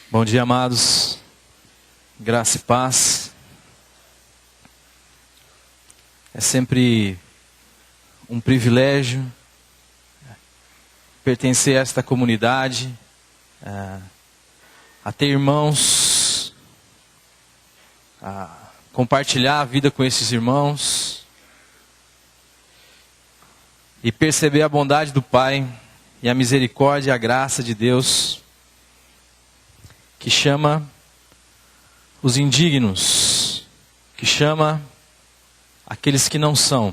Bom dia, amados. Graça e paz. É sempre um privilégio pertencer a esta comunidade, a ter irmãos, a compartilhar a vida com esses irmãos e perceber a bondade do Pai e a misericórdia e a graça de Deus, que chama os indignos, que chama aqueles que não são.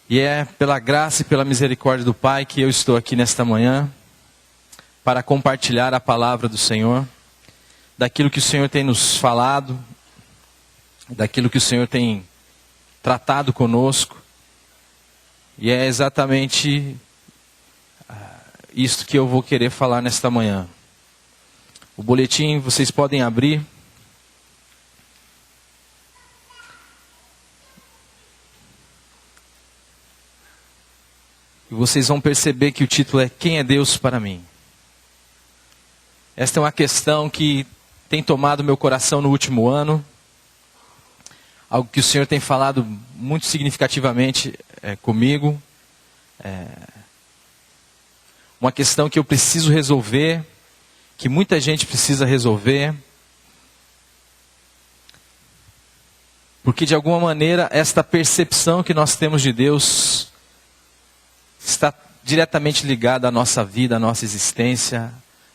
E é pela graça e pela misericórdia do Pai que eu estou aqui nesta manhã para compartilhar a palavra do Senhor, daquilo que o Senhor tem nos falado, daquilo que o Senhor tem tratado conosco. E é exatamente isto que eu vou querer falar nesta manhã. O boletim vocês podem abrir. E vocês vão perceber que o título é Quem é Deus para mim? Esta é uma questão que tem tomado meu coração no último ano. Algo que o Senhor tem falado muito significativamente comigo. Uma questão que eu preciso resolver, que muita gente precisa resolver. Porque de alguma maneira esta percepção que nós temos de Deus está diretamente ligada à nossa vida, à nossa existência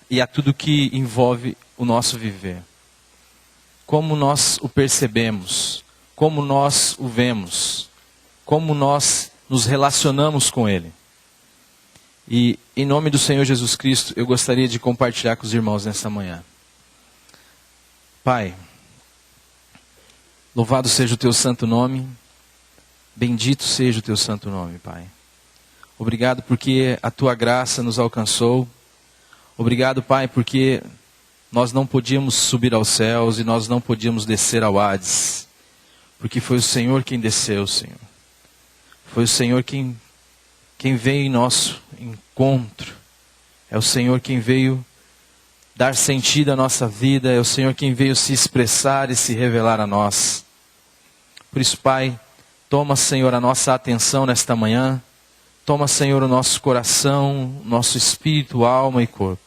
e a tudo que envolve o nosso viver. Como nós o percebemos, como nós o vemos, como nós nos relacionamos com Ele. E em nome do Senhor Jesus Cristo, eu gostaria de compartilhar com os irmãos nesta manhã. Pai, louvado seja o Teu santo nome, bendito seja o Teu santo nome, Pai. Obrigado porque a Tua graça nos alcançou. Obrigado, Pai, porque nós não podíamos subir aos céus e nós não podíamos descer ao Hades. Porque foi o Senhor quem desceu, Senhor. Foi o Senhor quem veio em nosso encontro. É o Senhor quem veio dar sentido à nossa vida. É o Senhor quem veio se expressar e se revelar a nós. Por isso, Pai, toma, Senhor, a nossa atenção nesta manhã. Toma, Senhor, o nosso coração, nosso espírito, alma e corpo.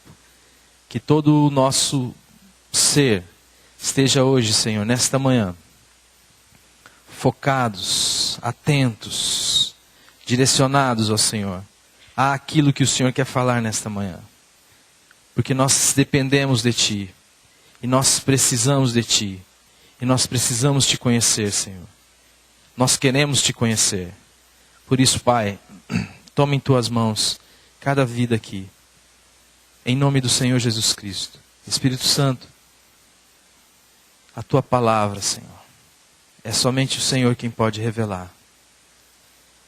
Que todo o nosso ser esteja hoje, Senhor, nesta manhã, focados, atentos, direcionados, ó Senhor, àquilo que o Senhor quer falar nesta manhã. Porque nós dependemos de Ti, e nós precisamos de Ti, e nós precisamos Te conhecer, Senhor. Nós queremos Te conhecer. Por isso, Pai, toma em Tuas mãos cada vida aqui, em nome do Senhor Jesus Cristo. Espírito Santo, a Tua palavra, Senhor, é somente o Senhor quem pode revelar.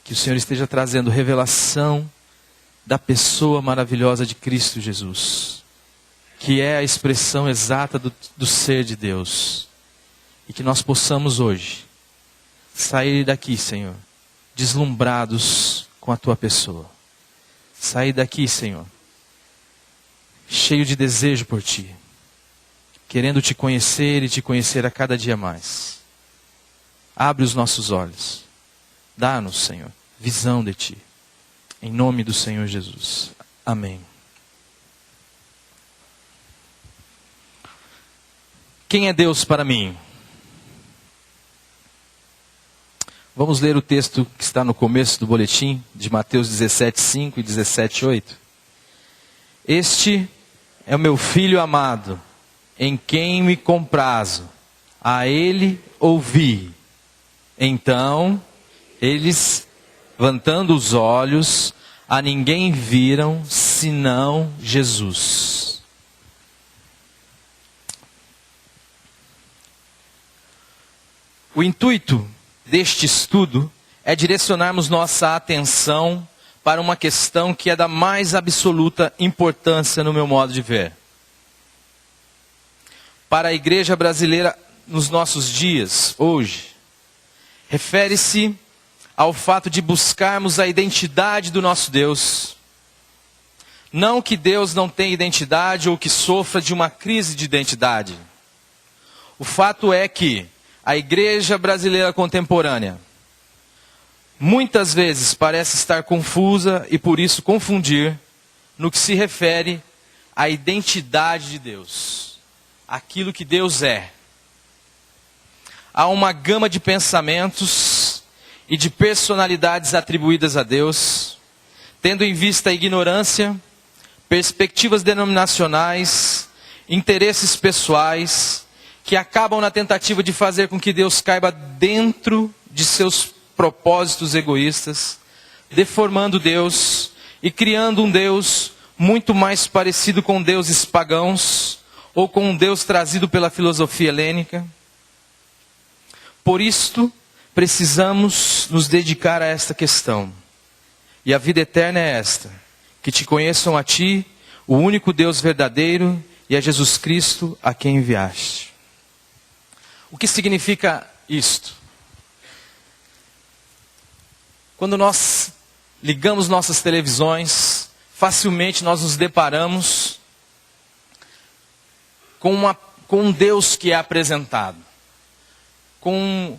Que o Senhor esteja trazendo revelação da pessoa maravilhosa de Cristo Jesus, que é a expressão exata do ser de Deus. E que nós possamos hoje sair daqui, Senhor, deslumbrados com a Tua pessoa. Sair daqui, Senhor, cheio de desejo por Ti, querendo Te conhecer e Te conhecer a cada dia mais. Abre os nossos olhos. Dá-nos, Senhor, visão de Ti. Em nome do Senhor Jesus. Amém. Quem é Deus para mim? Vamos ler o texto que está no começo do boletim, de Mateus 17:5 e 17:8. Este é o meu Filho amado, em quem me comprazo. A Ele ouvi. Então, eles, levantando os olhos, a ninguém viram, senão Jesus. O intuito deste estudo é direcionarmos nossa atenção para uma questão que é da mais absoluta importância no meu modo de ver. Para a igreja brasileira nos nossos dias, hoje, refere-se ao fato de buscarmos a identidade do nosso Deus Não que Deus não tenha identidade ou que sofra de uma crise de identidade. O fato é que a igreja brasileira contemporânea muitas vezes parece estar confusa e por isso confundir no que se refere à identidade de Deus, aquilo que Deus é. Há uma gama de pensamentos e de personalidades atribuídas a Deus, tendo em vista a ignorância, perspectivas denominacionais, interesses pessoais, que acabam na tentativa de fazer com que Deus caiba dentro de seus propósitos egoístas, deformando Deus e criando um Deus muito mais parecido com deuses pagãos ou com um Deus trazido pela filosofia helênica. Por isto, precisamos nos dedicar a esta questão. E a vida eterna é esta: que te conheçam a ti, o único Deus verdadeiro, e a Jesus Cristo a quem enviaste. O que significa isto? Quando nós ligamos nossas televisões, facilmente nós nos deparamos com um Deus que é apresentado, com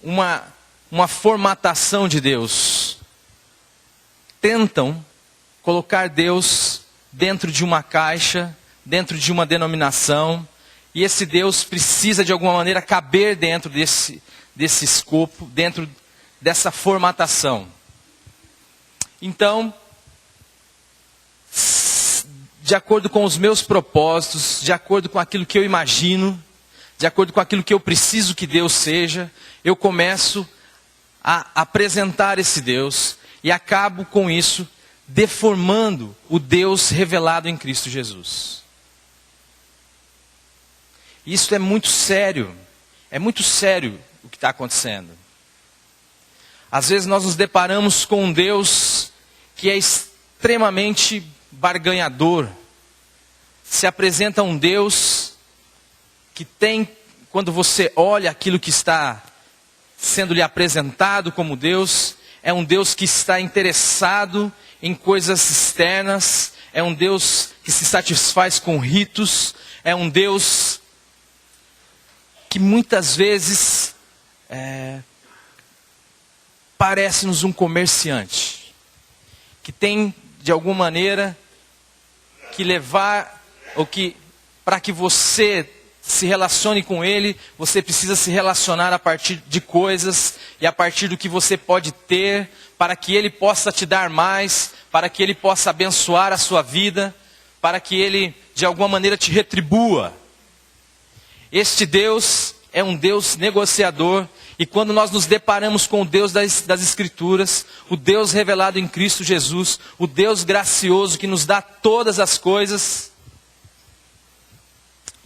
uma formatação de Deus. Tentam colocar Deus dentro de uma caixa, dentro de uma denominação, e esse Deus precisa de alguma maneira caber dentro desse escopo, dentro dessa formatação. Então, de acordo com os meus propósitos, de acordo com aquilo que eu imagino, de acordo com aquilo que eu preciso que Deus seja, eu começo a apresentar esse Deus e acabo com isso deformando o Deus revelado em Cristo Jesus. Isso é muito sério o que está acontecendo. Às vezes nós nos deparamos com um Deus que é extremamente barganhador. Se apresenta um Deus que tem, quando você olha aquilo que está sendo lhe apresentado como Deus, é um Deus que está interessado em coisas externas, é um Deus que se satisfaz com ritos, é um Deus que muitas vezes parece-nos um comerciante, que tem de alguma maneira que levar, ou que para que você se relacione com Ele, você precisa se relacionar a partir de coisas e a partir do que você pode ter, para que Ele possa te dar mais, para que Ele possa abençoar a sua vida, para que Ele de alguma maneira te retribua. Este Deus é um Deus negociador, e quando nós nos deparamos com o Deus das Escrituras, o Deus revelado em Cristo Jesus, o Deus gracioso que nos dá todas as coisas,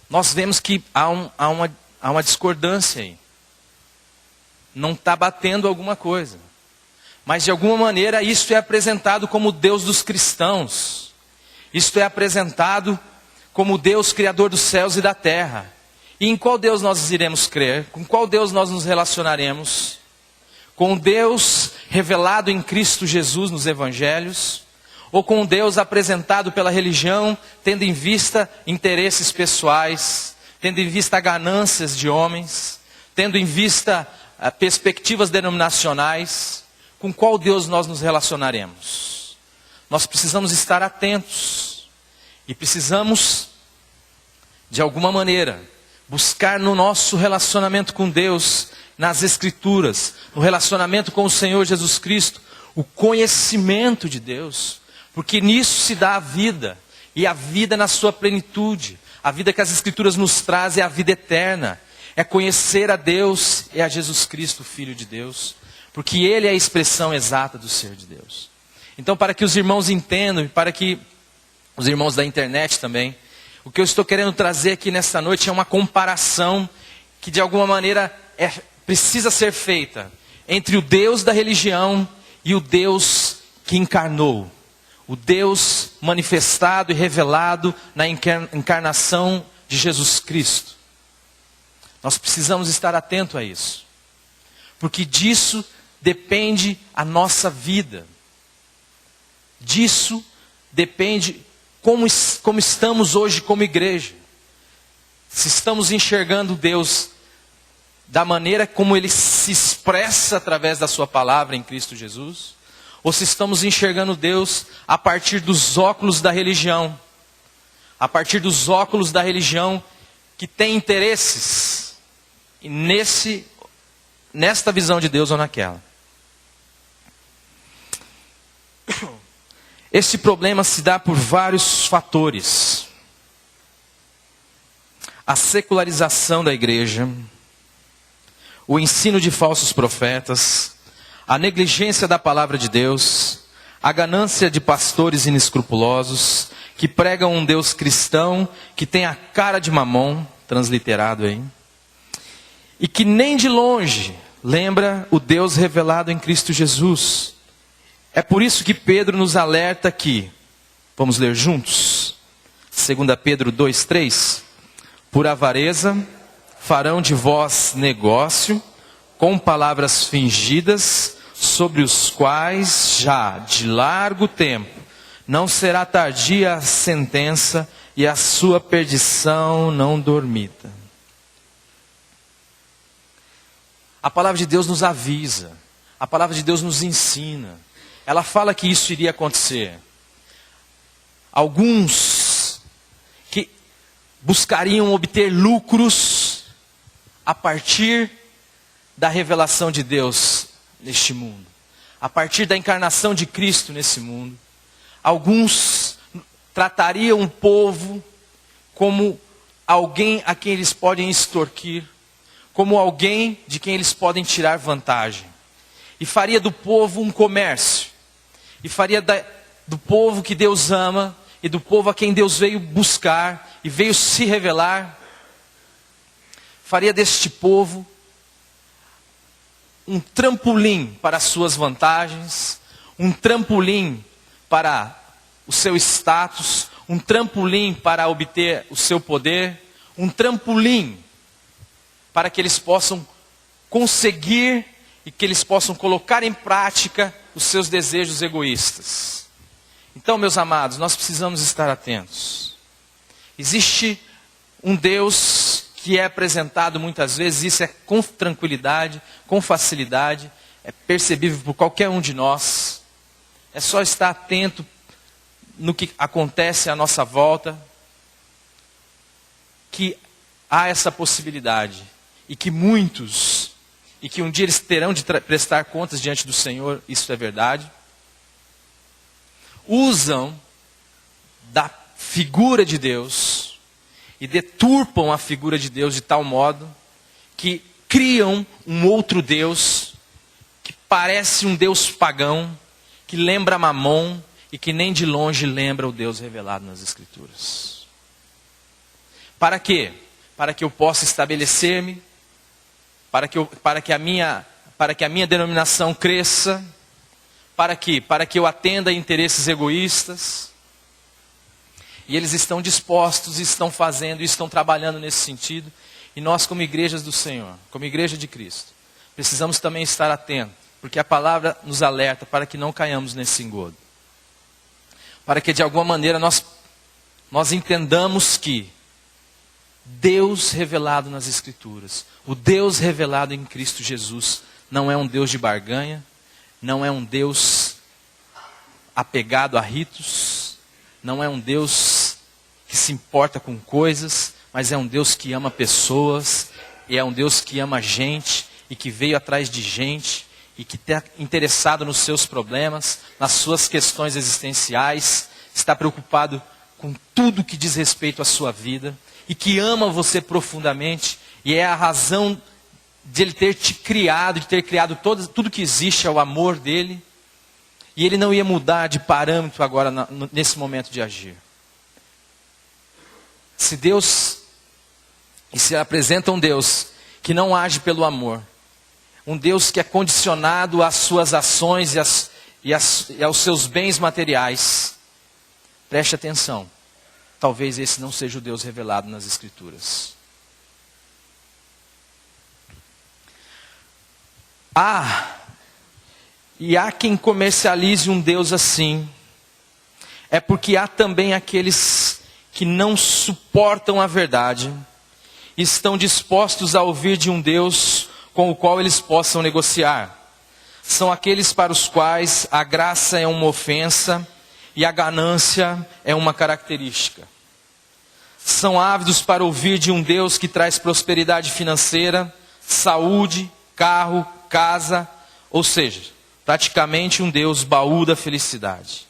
nós vemos que há uma discordância aí. Não está batendo alguma coisa. Mas de alguma maneira isto é apresentado como o Deus dos cristãos. Isto é apresentado como o Deus criador dos céus e da terra. E em qual Deus nós iremos crer? Com qual Deus nós nos relacionaremos? Com o Deus revelado em Cristo Jesus nos evangelhos? Ou com um Deus apresentado pela religião, tendo em vista interesses pessoais, tendo em vista ganâncias de homens, tendo em vista perspectivas denominacionais? Com qual Deus nós nos relacionaremos? Nós precisamos estar atentos e precisamos, de alguma maneira, buscar no nosso relacionamento com Deus, nas Escrituras, no relacionamento com o Senhor Jesus Cristo, o conhecimento de Deus. Porque nisso se dá a vida, e a vida na sua plenitude. A vida que as Escrituras nos trazem é a vida eterna. É conhecer a Deus e a Jesus Cristo, o Filho de Deus. Porque Ele é a expressão exata do ser de Deus. Então, para que os irmãos entendam, e para que os irmãos da internet também, o que eu estou querendo trazer aqui nesta noite é uma comparação que de alguma maneira precisa ser feita entre o Deus da religião e o Deus que encarnou. O Deus manifestado e revelado na encarnação de Jesus Cristo. Nós precisamos estar atentos a isso. Porque disso depende a nossa vida. Disso depende como estamos hoje como igreja. Se estamos enxergando Deus da maneira como Ele se expressa através da sua palavra em Cristo Jesus, ou se estamos enxergando Deus a partir dos óculos da religião, a partir dos óculos da religião que tem interesses e nesta visão de Deus ou naquela. Esse problema se dá por vários fatores. A secularização da igreja, o ensino de falsos profetas, a negligência da palavra de Deus, a ganância de pastores inescrupulosos, que pregam um Deus cristão, que tem a cara de Mamon, transliterado aí, e que nem de longe lembra o Deus revelado em Cristo Jesus. É por isso que Pedro nos alerta aqui. Vamos ler juntos? 2 Pedro 2:3. Por avareza farão de vós negócio com palavras fingidas, sobre os quais já de largo tempo não será tardia a sentença e a sua perdição não dormita. A palavra de Deus nos avisa, a palavra de Deus nos ensina. Ela fala que isso iria acontecer. Alguns que buscariam obter lucros a partir da revelação de Deus neste mundo, a partir da encarnação de Cristo nesse mundo. Alguns tratariam o povo como alguém a quem eles podem extorquir, como alguém de quem eles podem tirar vantagem. E faria do povo um comércio. E faria do povo que Deus ama e do povo a quem Deus veio buscar e veio se revelar, faria deste povo um trampolim para as suas vantagens, um trampolim para o seu status, um trampolim para obter o seu poder, um trampolim para que eles possam conseguir e que eles possam colocar em prática os seus desejos egoístas. Então, meus amados, nós precisamos estar atentos. Existe um Deus que é apresentado muitas vezes, isso é com tranquilidade, com facilidade, é percebível por qualquer um de nós. É só estar atento no que acontece à nossa volta, que há essa possibilidade, e que muitos, e que um dia eles terão de prestar contas diante do Senhor, isso é verdade, usam da figura de Deus e deturpam a figura de Deus de tal modo que criam um outro Deus que parece um Deus pagão, que lembra Mamon e que nem de longe lembra o Deus revelado nas Escrituras. Para quê? Para que eu possa estabelecer-me, para que a minha denominação cresça, para que eu atenda a interesses egoístas. E eles estão dispostos, estão fazendo, estão trabalhando nesse sentido. E nós, como igrejas do Senhor, como igreja de Cristo, precisamos também estar atentos, porque a palavra nos alerta para que não caiamos nesse engodo. Para que de alguma maneira nós entendamos que Deus revelado nas Escrituras, o Deus revelado em Cristo Jesus, não é um Deus de barganha, não é um Deus apegado a ritos, não é um Deus que se importa com coisas, mas é um Deus que ama pessoas, e é um Deus que ama gente, e que veio atrás de gente, e que está interessado nos seus problemas, nas suas questões existenciais, está preocupado com tudo que diz respeito à sua vida, e que ama você profundamente, e é a razão de Ele ter te criado, de ter criado tudo que existe, é o amor dEle, e Ele não ia mudar de parâmetro agora nesse momento de agir. Se apresenta um Deus que não age pelo amor, um Deus que é condicionado às suas ações e aos seus bens materiais, preste atenção, talvez esse não seja o Deus revelado nas Escrituras. Há quem comercialize um Deus assim. é porque há também aqueles que não suportam a verdade e estão dispostos a ouvir de um Deus com o qual eles possam negociar. São aqueles para os quais a graça é uma ofensa e a ganância é uma característica. São ávidos para ouvir de um Deus que traz prosperidade financeira, saúde, carro, casa, ou seja, praticamente um Deus baú da felicidade.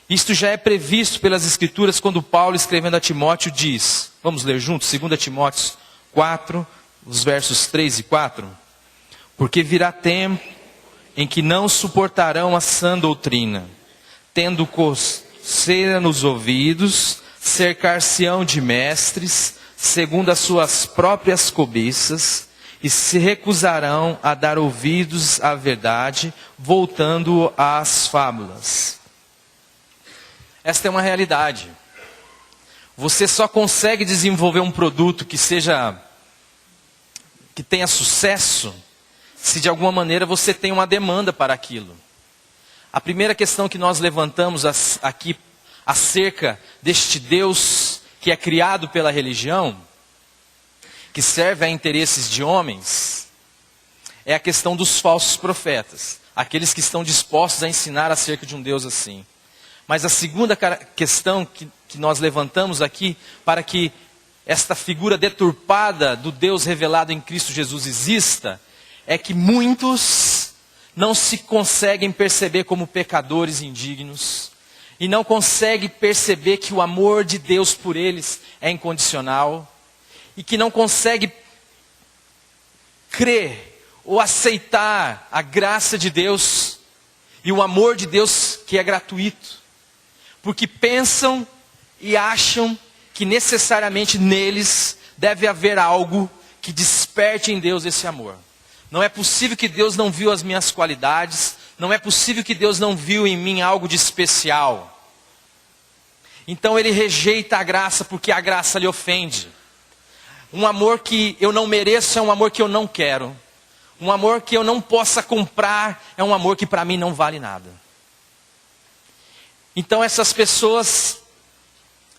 Isto já é previsto pelas Escrituras quando Paulo, escrevendo a Timóteo, diz, vamos ler juntos, 2 Timóteo 4, os versos 3 e 4. Porque virá tempo em que não suportarão a sã doutrina, tendo coceira nos ouvidos, cercar-se-ão de mestres, segundo as suas próprias cobiças, e se recusarão a dar ouvidos à verdade, voltando às fábulas. Esta é uma realidade. Você só consegue desenvolver um produto que tenha sucesso, se de alguma maneira você tem uma demanda para aquilo. A primeira questão que nós levantamos aqui acerca deste Deus que é criado pela religião, que serve a interesses de homens, é a questão dos falsos profetas, aqueles que estão dispostos a ensinar acerca de um Deus assim. Mas a segunda questão que nós levantamos aqui, para que esta figura deturpada do Deus revelado em Cristo Jesus exista, é que muitos não se conseguem perceber como pecadores indignos, e não conseguem perceber que o amor de Deus por eles é incondicional, e que não conseguem crer ou aceitar a graça de Deus e o amor de Deus que é gratuito, porque pensam e acham que necessariamente neles deve haver algo que desperte em Deus esse amor. Não é possível que Deus não viu as minhas qualidades, não é possível que Deus não viu em mim algo de especial. Então ele rejeita a graça porque a graça lhe ofende. Um amor que eu não mereço é um amor que eu não quero. Um amor que eu não possa comprar é um amor que para mim não vale nada. Então essas pessoas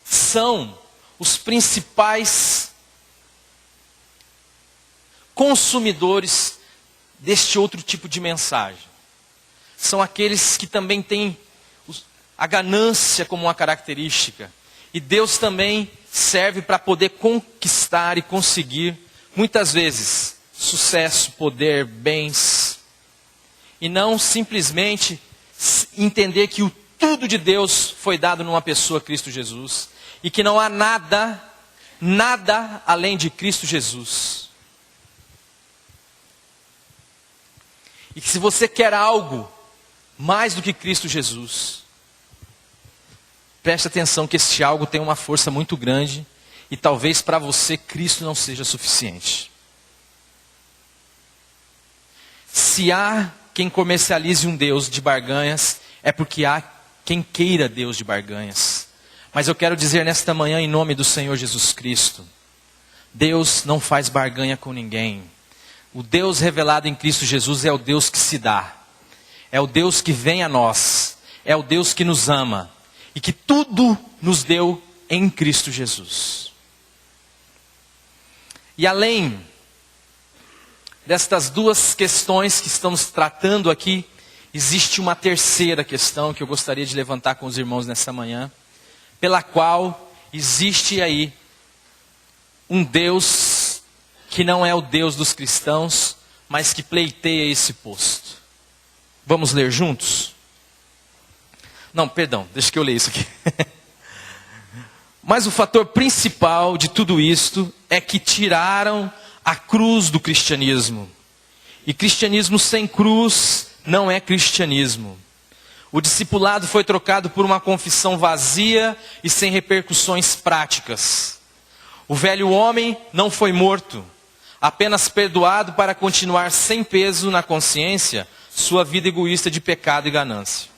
são os principais consumidores deste outro tipo de mensagem. São aqueles que também têm a ganância como uma característica. E Deus também serve para poder conquistar e conseguir, muitas vezes, sucesso, poder, bens. E não simplesmente entender que o tudo de Deus foi dado numa pessoa, Cristo Jesus. E que não há nada além de Cristo Jesus. E que se você quer algo mais do que Cristo Jesus, preste atenção que este algo tem uma força muito grande e talvez para você Cristo não seja suficiente. Se há quem comercialize um Deus de barganhas, é porque há quem queira Deus de barganhas. Mas eu quero dizer nesta manhã em nome do Senhor Jesus Cristo, Deus não faz barganha com ninguém. O Deus revelado em Cristo Jesus é o Deus que se dá. É o Deus que vem a nós. É o Deus que nos ama. E que tudo nos deu em Cristo Jesus. E além destas duas questões que estamos tratando aqui, existe uma terceira questão que eu gostaria de levantar com os irmãos nessa manhã, pela qual existe aí um Deus que não é o Deus dos cristãos, mas que pleiteia esse posto. Vamos ler juntos? Não, perdão, deixa que eu leia isso aqui. Mas o fator principal de tudo isto é que tiraram a cruz do cristianismo. E cristianismo sem cruz não é cristianismo. O discipulado foi trocado por uma confissão vazia e sem repercussões práticas. O velho homem não foi morto, apenas perdoado para continuar sem peso na consciência sua vida egoísta de pecado e ganância.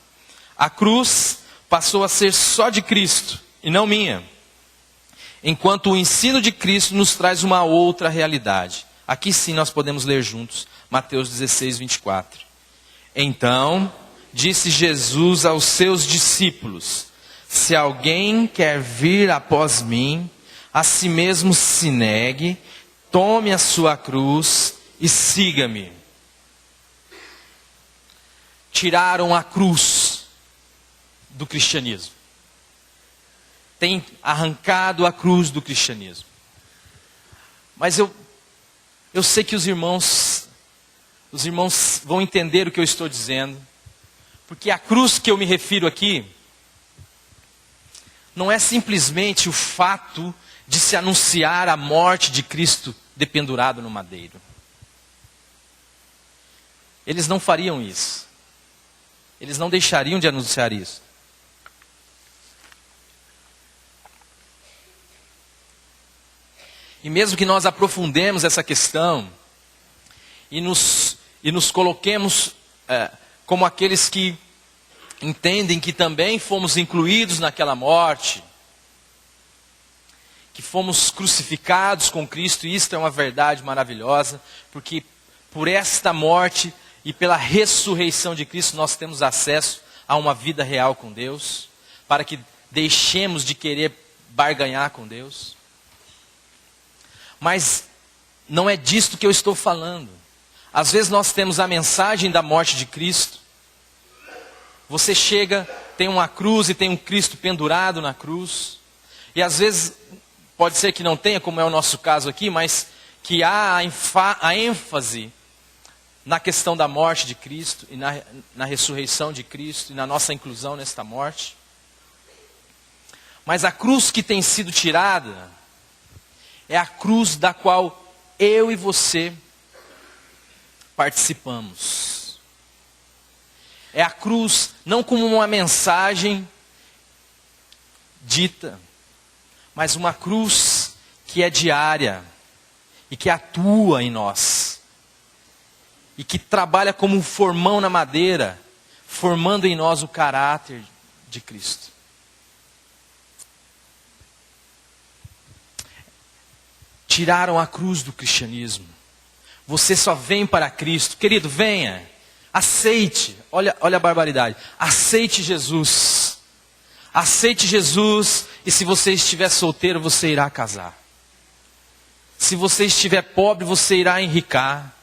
A cruz passou a ser só de Cristo e não minha. Enquanto o ensino de Cristo nos traz uma outra realidade. Aqui sim nós podemos ler juntos, Mateus 16, 24. Então, disse Jesus aos seus discípulos: Se alguém quer vir após mim, a si mesmo se negue, tome a sua cruz e siga-me. Tiraram a cruz do cristianismo. Tem arrancado a cruz do cristianismo. Mas eu sei que os irmãos vão entender o que eu estou dizendo. Porque a cruz que eu me refiro aqui não é simplesmente o fato de se anunciar a morte de Cristo dependurado no madeiro. Eles não fariam isso. Eles não deixariam de anunciar isso. E mesmo que nós aprofundemos essa questão e nos coloquemos como aqueles que entendem que também fomos incluídos naquela morte, que fomos crucificados com Cristo, e isto é uma verdade maravilhosa, porque por esta morte e pela ressurreição de Cristo nós temos acesso a uma vida real com Deus, para que deixemos de querer barganhar com Deus. Mas não é disto que eu estou falando. Às vezes nós temos a mensagem da morte de Cristo. Você chega, tem uma cruz e tem um Cristo pendurado na cruz. E às vezes, pode ser que não tenha, como é o nosso caso aqui, mas que há a ênfase na questão da morte de Cristo e na ressurreição de Cristo e na nossa inclusão nesta morte. Mas a cruz que tem sido tirada é a cruz da qual eu e você participamos. É a cruz não como uma mensagem dita, mas uma cruz que é diária e que atua em nós. E que trabalha como um formão na madeira, formando em nós o caráter de Cristo. Tiraram a cruz do cristianismo. Você só vem para Cristo. Querido, venha. Aceite. Olha a barbaridade. Aceite Jesus. Aceite Jesus. E se você estiver solteiro, você irá casar. Se você estiver pobre, você irá enricar.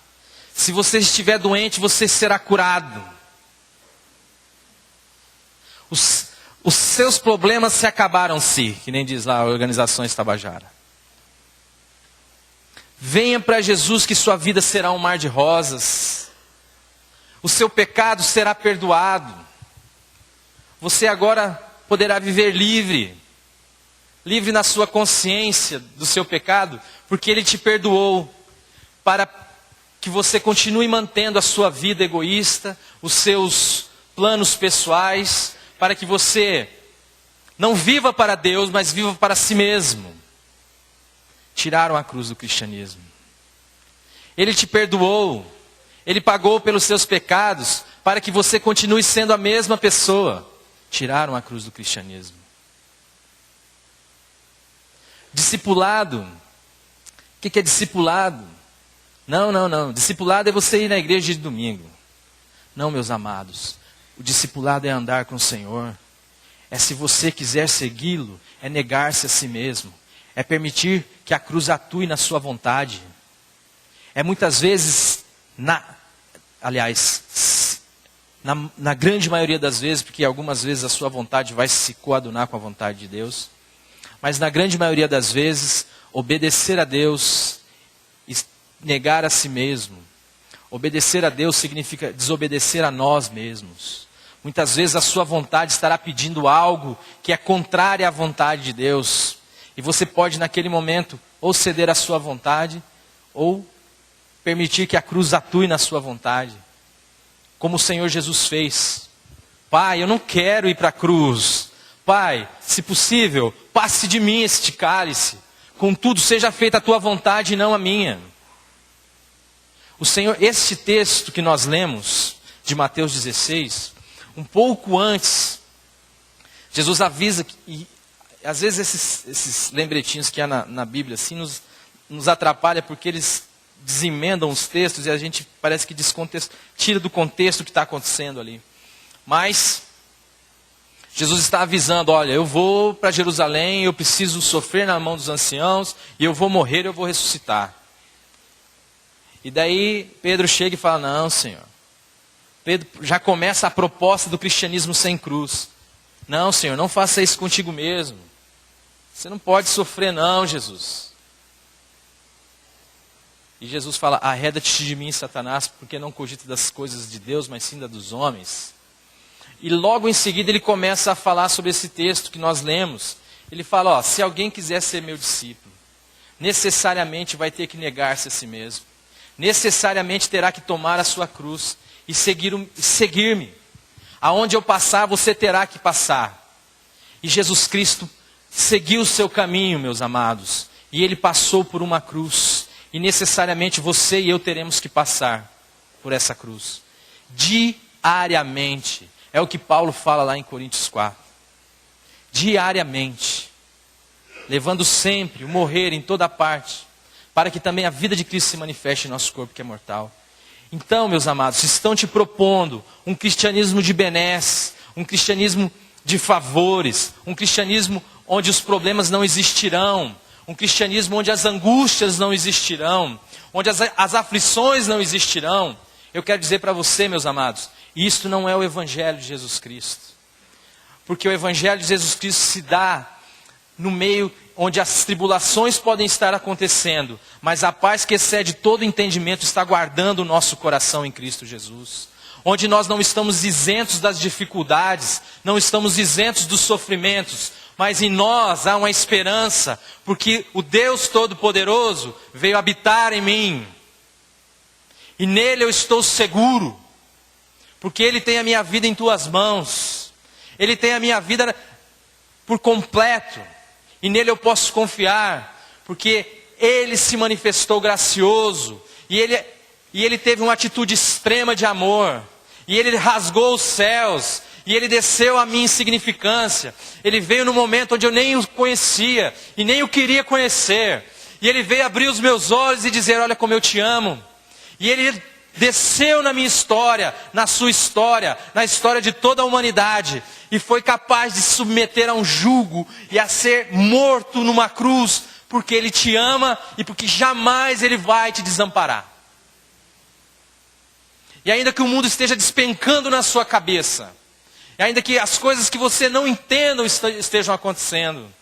Se você estiver doente, você será curado. Os seus problemas se acabaram-se, que nem diz lá a Organizações Tabajara. Venha para Jesus que sua vida será um mar de rosas. O seu pecado será perdoado. Você agora poderá viver livre. Livre na sua consciência do seu pecado, porque Ele te perdoou. Para que você continue mantendo a sua vida egoísta, os seus planos pessoais, para que você não viva para Deus, mas viva para si mesmo. Tiraram a cruz do cristianismo. Ele te perdoou, Ele pagou pelos seus pecados, para que você continue sendo a mesma pessoa. Tiraram a cruz do cristianismo. Discipulado. O que é discipulado? Não. Discipulado é você ir na igreja de domingo. Não, meus amados. O discipulado é andar com o Senhor. É, se você quiser segui-lo, é negar-se a si mesmo. É permitir que a cruz atue na sua vontade. É muitas vezes, na grande maioria das vezes, porque algumas vezes a sua vontade vai se coadunar com a vontade de Deus. Mas na grande maioria das vezes, obedecer a Deus e negar a si mesmo. Obedecer a Deus significa desobedecer a nós mesmos. Muitas vezes a sua vontade estará pedindo algo que é contrário à vontade de Deus. E você pode naquele momento ou ceder à sua vontade, ou permitir que a cruz atue na sua vontade. Como o Senhor Jesus fez. Pai, eu não quero ir para a cruz. Pai, se possível, passe de mim este cálice. Contudo, seja feita a tua vontade e não a minha. O Senhor, este texto que nós lemos, de Mateus 16, um pouco antes, Jesus avisa, e às vezes esses lembretinhos que há na Bíblia assim, nos atrapalha, porque eles desemendam os textos e a gente parece que tira do contexto o que está acontecendo ali. Mas Jesus está avisando, olha, eu vou para Jerusalém, eu preciso sofrer na mão dos anciãos, e eu vou morrer, eu vou ressuscitar. E daí Pedro chega e fala, não, Senhor. Pedro já começa a proposta do cristianismo sem cruz. Não, Senhor, não faça isso contigo mesmo. Você não pode sofrer não, Jesus. E Jesus fala, arreda-te de mim, Satanás, porque não cogita das coisas de Deus, mas sim das dos homens. E logo em seguida ele começa a falar sobre esse texto que nós lemos. Ele fala, ó, se alguém quiser ser meu discípulo, necessariamente vai ter que negar-se a si mesmo. Necessariamente terá que tomar a sua cruz e seguir-me. Aonde eu passar, você terá que passar. E Jesus Cristo seguiu o seu caminho, meus amados. E ele passou por uma cruz. E necessariamente você e eu teremos que passar por essa cruz. Diariamente. É o que Paulo fala lá em Coríntios 4. Diariamente. Levando sempre o morrer em toda parte. Para que também a vida de Cristo se manifeste em nosso corpo que é mortal. Então, meus amados, estão te propondo um cristianismo de benesses, um cristianismo de favores, um cristianismo onde os problemas não existirão, um cristianismo onde as angústias não existirão, onde as aflições não existirão. Eu quero dizer para você, meus amados, isto não é o Evangelho de Jesus Cristo. Porque o Evangelho de Jesus Cristo se dá no meio onde as tribulações podem estar acontecendo, mas a paz que excede todo entendimento está guardando o nosso coração em Cristo Jesus. Onde nós não estamos isentos das dificuldades, não estamos isentos dos sofrimentos, mas em nós há uma esperança, porque o Deus Todo-Poderoso veio habitar em mim. E nele eu estou seguro, porque Ele tem a minha vida em tuas mãos. Ele tem a minha vida por completo. E nele eu posso confiar, porque Ele se manifestou gracioso, e Ele teve uma atitude extrema de amor, e Ele rasgou os céus, e Ele desceu a minha insignificância. Ele veio no momento onde eu nem o conhecia, e nem o queria conhecer, e Ele veio abrir os meus olhos e dizer, olha como eu te amo. E Ele desceu na minha história, na sua história, na história de toda a humanidade, e foi capaz de se submeter a um jugo e a ser morto numa cruz, porque Ele te ama e porque jamais Ele vai te desamparar. E ainda que o mundo esteja despencando na sua cabeça, e ainda que as coisas que você não entenda estejam acontecendo,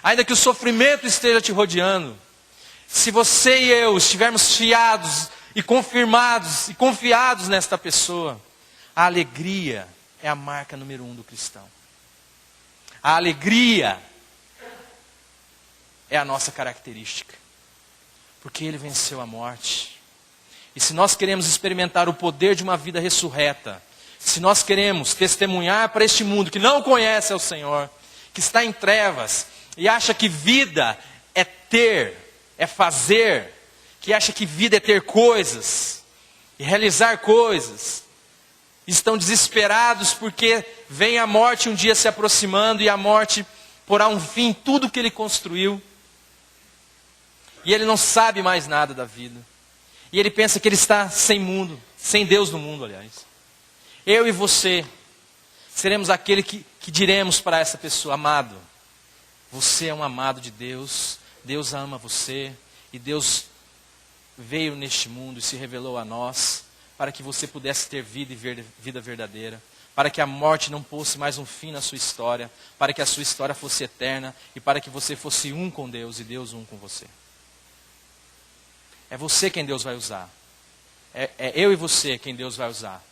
ainda que o sofrimento esteja te rodeando, se você e eu estivermos fiados e confirmados e confiados nesta pessoa, a alegria é a marca número 1 do cristão. A alegria é a nossa característica, porque Ele venceu a morte. E se nós queremos experimentar o poder de uma vida ressurreta, se nós queremos testemunhar para este mundo que não conhece ao Senhor, que está em trevas e acha que vida é ter, é fazer, que acha que vida é ter coisas e realizar coisas, estão desesperados porque vem a morte um dia se aproximando e a morte porá um fim em tudo que ele construiu. E ele não sabe mais nada da vida. E ele pensa que ele está sem mundo, sem Deus no mundo, aliás. Eu e você seremos aquele que diremos para essa pessoa, amado, você é um amado de Deus, Deus ama você, e Deus veio neste mundo e se revelou a nós, para que você pudesse ter vida e vida verdadeira, para que a morte não fosse mais um fim na sua história, para que a sua história fosse eterna, e para que você fosse um com Deus e Deus um com você. É você quem Deus vai usar. É eu e você quem Deus vai usar.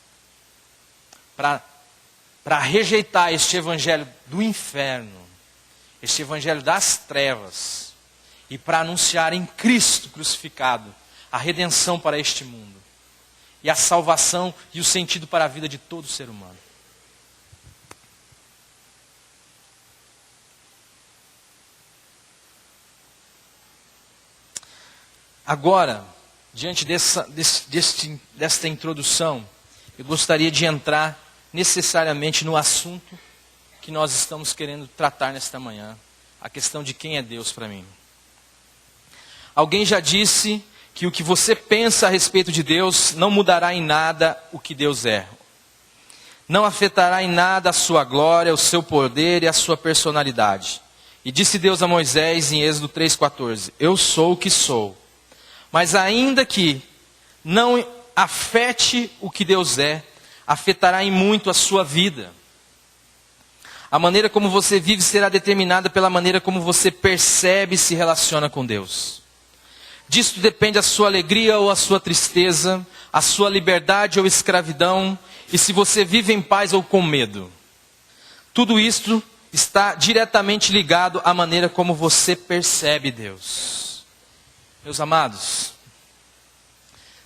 Para rejeitar este evangelho do inferno, este evangelho das trevas, e para anunciar em Cristo crucificado a redenção para este mundo, e a salvação e o sentido para a vida de todo ser humano. Agora, diante desta introdução, eu gostaria de entrar necessariamente no assunto que nós estamos querendo tratar nesta manhã, a questão de quem é Deus para mim. Alguém já disse que o que você pensa a respeito de Deus não mudará em nada o que Deus é. não afetará em nada a sua glória, o seu poder e a sua personalidade. E disse Deus a Moisés em Êxodo 3,14: Eu sou o que sou. Mas ainda que não afete o que Deus é, afetará em muito a sua vida. A maneira como você vive será determinada pela maneira como você percebe e se relaciona com Deus. Disto depende a sua alegria ou a sua tristeza, a sua liberdade ou escravidão, e se você vive em paz ou com medo. Tudo isto está diretamente ligado à maneira como você percebe Deus. Meus amados,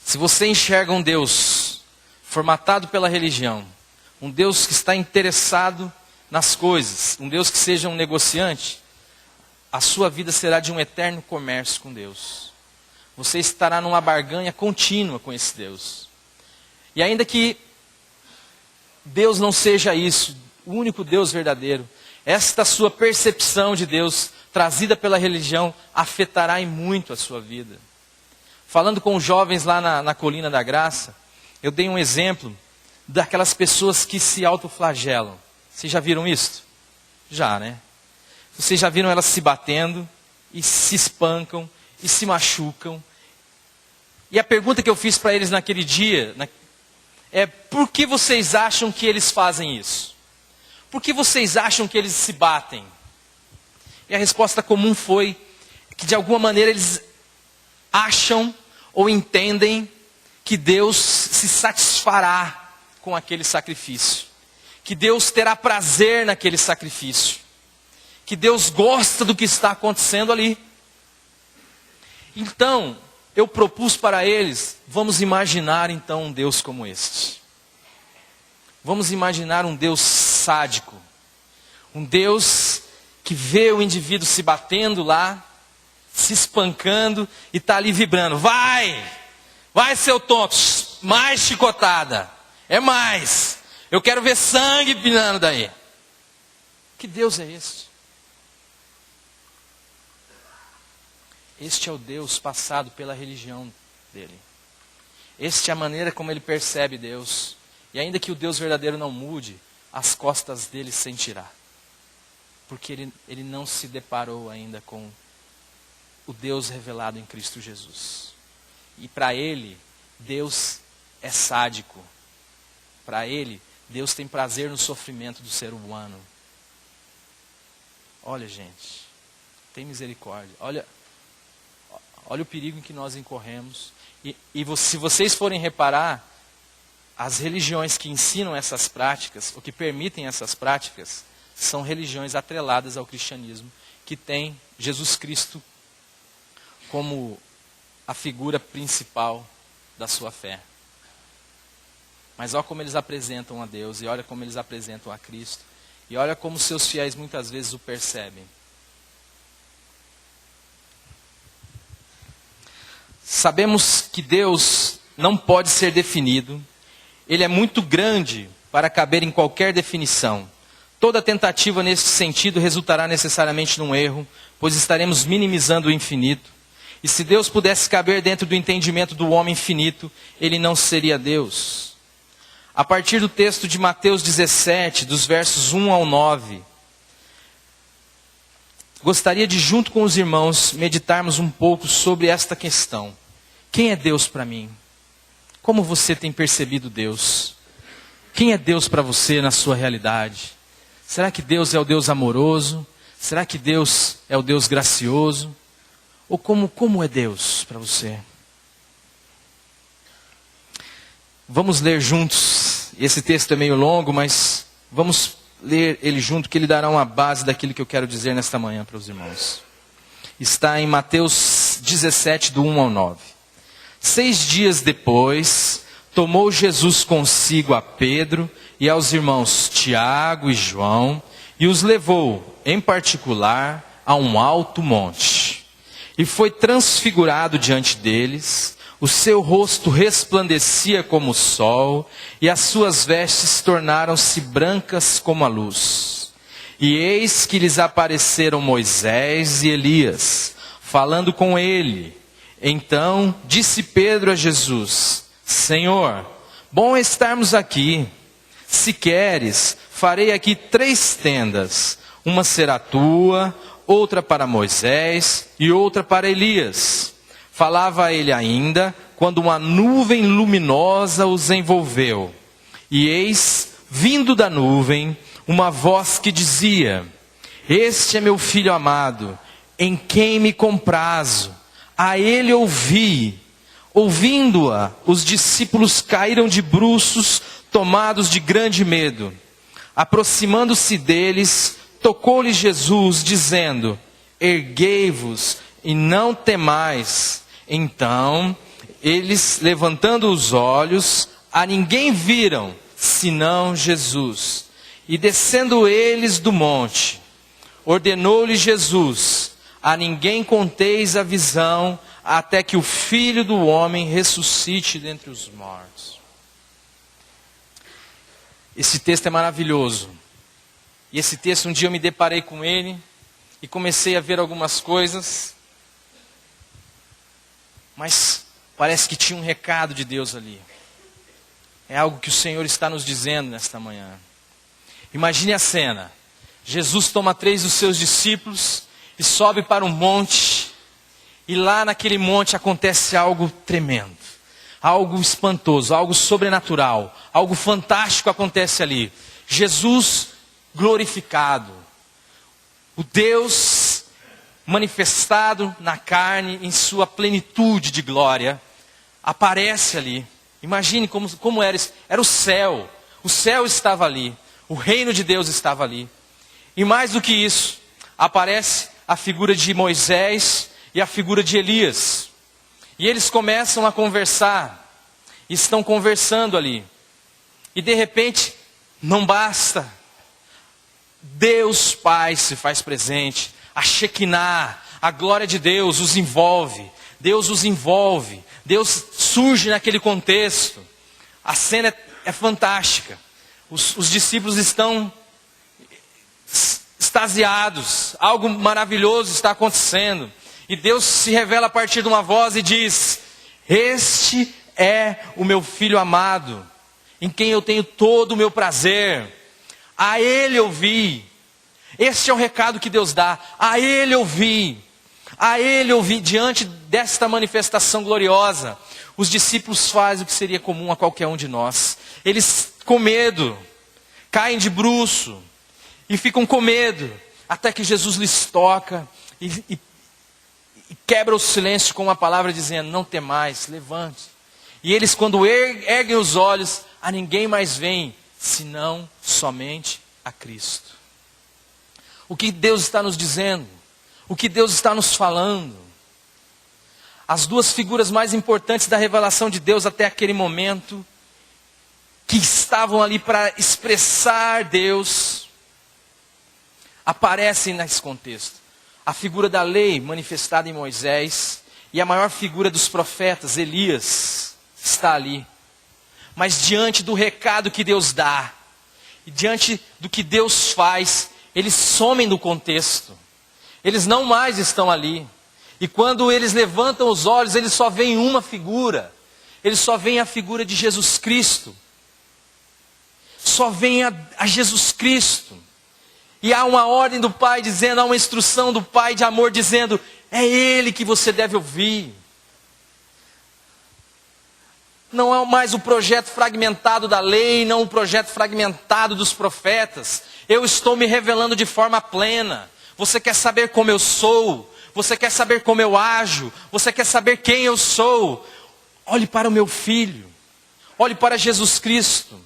se você enxerga um Deus formatado pela religião, um Deus que está interessado nas coisas, um Deus que seja um negociante, a sua vida será de um eterno comércio com Deus. Você estará numa barganha contínua com esse Deus. E ainda que Deus não seja isso, o único Deus verdadeiro, esta sua percepção de Deus, trazida pela religião, afetará em muito a sua vida. Falando com os jovens lá na Colina da Graça, eu dei um exemplo daquelas pessoas que se autoflagelam. Vocês já viram isso? Já, né? Vocês já viram elas se batendo, e se espancam, e se machucam. E a pergunta que eu fiz para eles naquele dia é: por que vocês acham que eles fazem isso? Por que vocês acham que eles se batem? E a resposta comum foi que de alguma maneira eles acham ou entendem que Deus se satisfará com aquele sacrifício. Que Deus terá prazer naquele sacrifício. Que Deus gosta do que está acontecendo ali. Então, eu propus para eles, vamos imaginar então um Deus como este. Vamos imaginar um Deus sádico. Um Deus que vê o indivíduo se batendo lá, se espancando e está ali vibrando. Vai seu tonto, mais chicotada, é mais. Eu quero ver sangue pinando daí. Que Deus é este? Este é o Deus passado pela religião dele. Esta é a maneira como ele percebe Deus. E ainda que o Deus verdadeiro não mude, as costas dele sentirá. Porque ele não se deparou ainda com o Deus revelado em Cristo Jesus. E para ele, Deus é sádico. Para ele, Deus tem prazer no sofrimento do ser humano. Olha, gente, tem misericórdia. Olha o perigo em que nós incorremos. Se vocês forem reparar, as religiões que ensinam essas práticas, ou que permitem essas práticas, são religiões atreladas ao cristianismo, que tem Jesus Cristo como a figura principal da sua fé. Mas olha como eles apresentam a Deus, e olha como eles apresentam a Cristo, e olha como seus fiéis muitas vezes o percebem. Sabemos que Deus não pode ser definido, Ele é muito grande para caber em qualquer definição. Toda tentativa nesse sentido resultará necessariamente num erro, pois estaremos minimizando o infinito. E se Deus pudesse caber dentro do entendimento do homem finito, Ele não seria Deus. A partir do texto de Mateus 17, dos versos 1 ao 9, gostaria de, junto com os irmãos, meditarmos um pouco sobre esta questão. Quem é Deus para mim? Como você tem percebido Deus? Quem é Deus para você na sua realidade? Será que Deus é o Deus amoroso? Será que Deus é o Deus gracioso? Ou como é Deus para você? Vamos ler juntos. Esse texto é meio longo, mas vamos ler ele junto, que ele dará uma base daquilo que eu quero dizer nesta manhã para os irmãos. Está em Mateus 17, do 1 ao 9. 6 dias depois, tomou Jesus consigo a Pedro e aos irmãos Tiago e João, e os levou, em particular, a um alto monte. E foi transfigurado diante deles. O seu rosto resplandecia como o sol, e as suas vestes tornaram-se brancas como a luz. E eis que lhes apareceram Moisés e Elias, falando com ele. Então disse Pedro a Jesus: Senhor, bom é estarmos aqui. Se queres, farei aqui 3 tendas. Uma será tua, outra para Moisés e outra para Elias. Falava ele ainda, quando uma nuvem luminosa os envolveu. E eis, vindo da nuvem, uma voz que dizia: Este é meu filho amado, em quem me comprazo. A ele ouvi. Ouvindo-a, os discípulos caíram de bruços, tomados de grande medo. Aproximando-se deles, tocou-lhe Jesus, dizendo: Erguei-vos e não temais. Então, eles, levantando os olhos, a ninguém viram, senão Jesus. E descendo eles do monte, ordenou-lhe Jesus: A ninguém conteis a visão, até que o Filho do Homem ressuscite dentre os mortos. Esse texto é maravilhoso. E esse texto, um dia eu me deparei com ele e comecei a ver algumas coisas. Mas parece que tinha um recado de Deus ali. É algo que o Senhor está nos dizendo nesta manhã. Imagine a cena. Jesus toma 3 dos seus discípulos e sobe para um monte. E lá naquele monte acontece algo tremendo. Algo espantoso, algo sobrenatural. Algo fantástico acontece ali. Jesus glorificado. O Deus manifestado na carne em sua plenitude de glória aparece ali. Imagine como era isso. Era o céu. O céu estava ali. O reino de Deus estava ali. E mais do que isso, aparece a figura de Moisés e a figura de Elias. E eles começam a conversar. Estão conversando ali. E de repente, não basta. Deus Pai se faz presente. A Shekinah, a glória de Deus os envolve. Deus os envolve. Deus surge naquele contexto. A cena é fantástica. Os discípulos estão extasiados. Algo maravilhoso está acontecendo. E Deus se revela a partir de uma voz e diz: Este é o meu filho amado, em quem eu tenho todo o meu prazer. A Ele eu vi. Este é o recado que Deus dá. A Ele eu vi. A Ele eu vi. Diante desta manifestação gloriosa, os discípulos fazem o que seria comum a qualquer um de nós. Eles, com medo, caem de bruço e ficam com medo, até que Jesus lhes toca e quebra o silêncio com uma palavra dizendo: Não temais, levante. E eles, quando erguem os olhos, a ninguém mais veem, senão somente a Cristo. O que Deus está nos dizendo? O que Deus está nos falando? As 2 figuras mais importantes da revelação de Deus até aquele momento, que estavam ali para expressar Deus, aparecem nesse contexto. A figura da lei manifestada em Moisés e a maior figura dos profetas, Elias, está ali. Mas diante do recado que Deus dá, e diante do que Deus faz, eles somem do contexto. Eles não mais estão ali. E quando eles levantam os olhos, eles só veem uma figura. Eles só veem a figura de Jesus Cristo. Só veem a Jesus Cristo. E há uma ordem do Pai dizendo, há uma instrução do Pai de amor dizendo: é Ele que você deve ouvir. Não é mais o projeto fragmentado da lei, não o projeto fragmentado dos profetas. Eu estou me revelando de forma plena. Você quer saber como eu sou? Você quer saber como eu ajo? Você quer saber quem eu sou? Olhe para o meu Filho. Olhe para Jesus Cristo.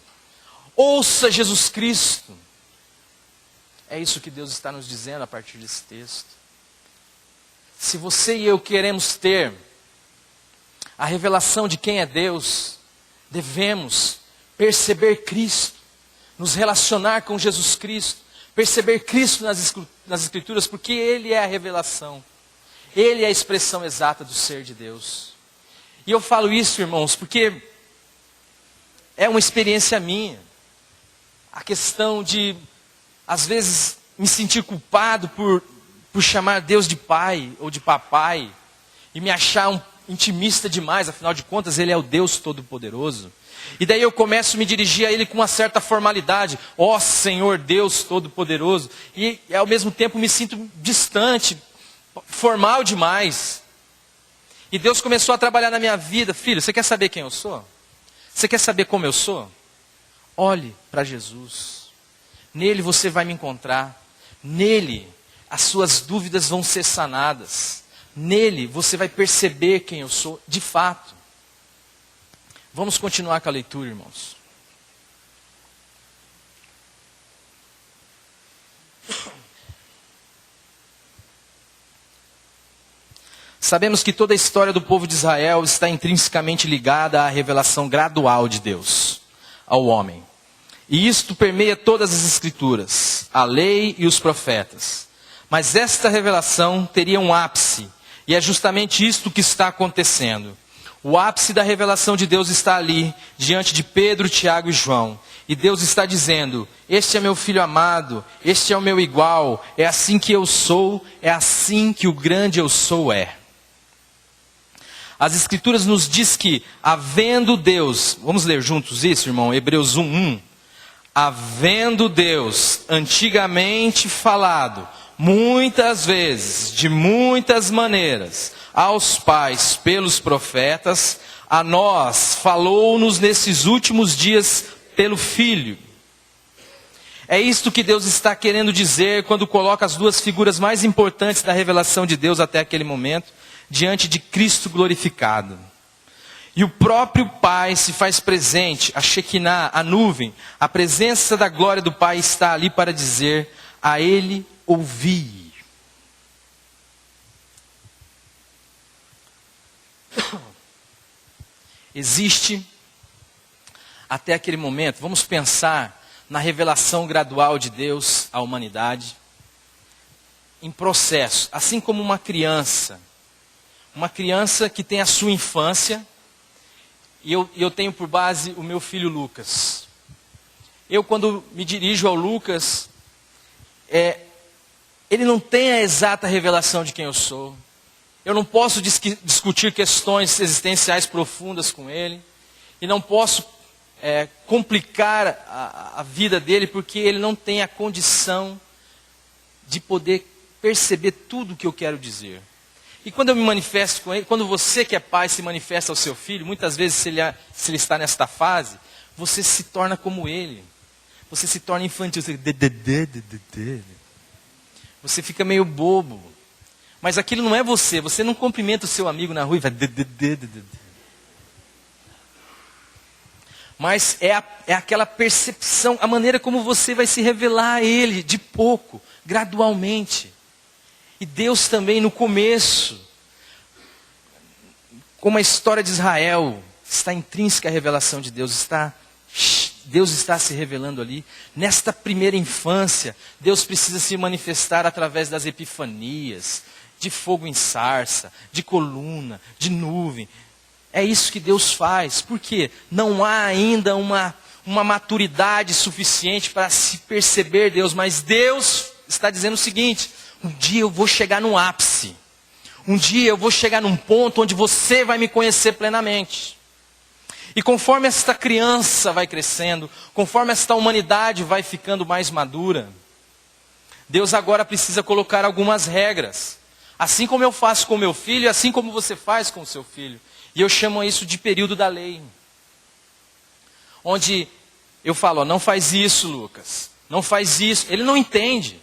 Ouça Jesus Cristo. É isso que Deus está nos dizendo a partir desse texto. Se você e eu queremos ter a revelação de quem é Deus, devemos perceber Cristo, nos relacionar com Jesus Cristo, perceber Cristo nas Escrituras, porque Ele é a revelação, Ele é a expressão exata do ser de Deus. E eu falo isso, irmãos, porque é uma experiência minha, a questão de, às vezes, me sentir culpado por chamar Deus de pai ou de papai, e me achar intimista demais, afinal de contas Ele é o Deus Todo-Poderoso. E daí eu começo a me dirigir a Ele com uma certa formalidade. Ó Senhor Deus Todo-Poderoso. E ao mesmo tempo me sinto distante, formal demais. E Deus começou a trabalhar na minha vida. Filho, você quer saber quem eu sou? Você quer saber como eu sou? Olhe para Jesus. Nele você vai me encontrar. Nele as suas dúvidas vão ser sanadas. Nele você vai perceber quem eu sou de fato. Vamos continuar com a leitura, irmãos. Sabemos que toda a história do povo de Israel está intrinsecamente ligada à revelação gradual de Deus ao homem. E isto permeia todas as escrituras, a lei e os profetas. Mas esta revelação teria um ápice, e é justamente isto que está acontecendo. O ápice da revelação de Deus está ali, diante de Pedro, Tiago e João. E Deus está dizendo: este é meu filho amado, este é o meu igual, é assim que eu sou, é assim que o grande eu sou é. As Escrituras nos diz que, havendo Deus, vamos ler juntos isso, irmão, Hebreus 1:1. Havendo Deus antigamente falado, muitas vezes, de muitas maneiras, aos pais pelos profetas, a nós falou-nos nesses últimos dias pelo Filho. É isto que Deus está querendo dizer quando coloca as duas figuras mais importantes da revelação de Deus até aquele momento, diante de Cristo glorificado. E o próprio Pai se faz presente, a Shekinah, a nuvem, a presença da glória do Pai está ali para dizer: a Ele ouvi. Existe, até aquele momento, vamos pensar na revelação gradual de Deus à humanidade, em processo, assim como uma criança que tem a sua infância, e eu tenho por base o meu filho Lucas. Eu, quando me dirijo ao Lucas, ele não tem a exata revelação de quem eu sou. Eu não posso discutir questões existenciais profundas com ele. E não posso complicar a vida dele, porque ele não tem a condição de poder perceber tudo o que eu quero dizer. E quando eu me manifesto com ele, quando você que é pai se manifesta ao seu filho, muitas vezes se ele está nesta fase, você se torna como ele. Você se torna infantil. Você fica meio bobo. Mas aquilo não é você. Você não cumprimenta o seu amigo na rua e vai... Mas é aquela percepção, a maneira como você vai se revelar a ele, de pouco, gradualmente. E Deus também no começo, como a história de Israel, está intrínseca a revelação de Deus, Deus está se revelando ali. Nesta primeira infância, Deus precisa se manifestar através das epifanias, de fogo em sarça, de coluna, de nuvem. É isso que Deus faz, porque não há ainda uma maturidade suficiente para se perceber Deus, mas Deus está dizendo o seguinte: um dia eu vou chegar no ápice. Um dia eu vou chegar num ponto onde você vai me conhecer plenamente. E conforme esta criança vai crescendo, conforme esta humanidade vai ficando mais madura, Deus agora precisa colocar algumas regras. Assim como eu faço com meu filho, assim como você faz com o seu filho. E eu chamo isso de período da lei. Onde eu falo: não faz isso, Lucas. Não faz isso. Ele não entende.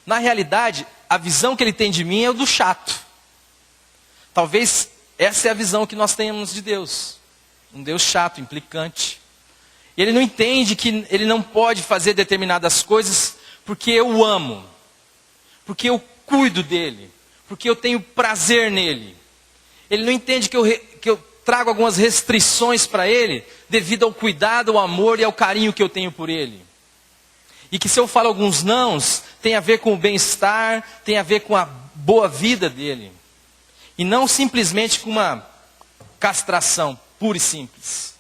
Na realidade, a visão que ele tem de mim é o do chato. Talvez essa é a visão que nós tenhamos de Deus. Um Deus chato, implicante. E ele não entende que ele não pode fazer determinadas coisas porque eu o amo. Porque eu cuido dele. Porque eu tenho prazer nele. Ele não entende que eu trago algumas restrições para ele devido ao cuidado, ao amor e ao carinho que eu tenho por ele. E que se eu falo alguns nãos, tem a ver com o bem-estar, tem a ver com a boa vida dele. E não simplesmente com uma castração pura e simples.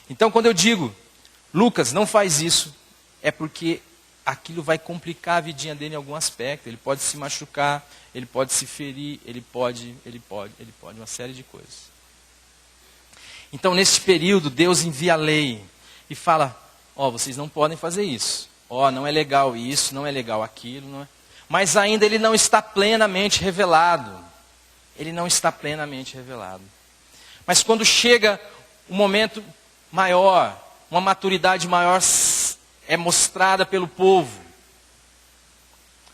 Então quando eu digo: Lucas, não faz isso, é porque aquilo vai complicar a vidinha dele em algum aspecto. Ele pode se machucar, ele pode se ferir, ele pode, uma série de coisas. Então, nesse período, Deus envia a lei e fala, vocês não podem fazer isso. Não é legal isso, não é legal aquilo. Não é... Mas ainda ele não está plenamente revelado. Ele não está plenamente revelado. Mas quando chega um momento maior, uma maturidade maior é mostrada pelo povo,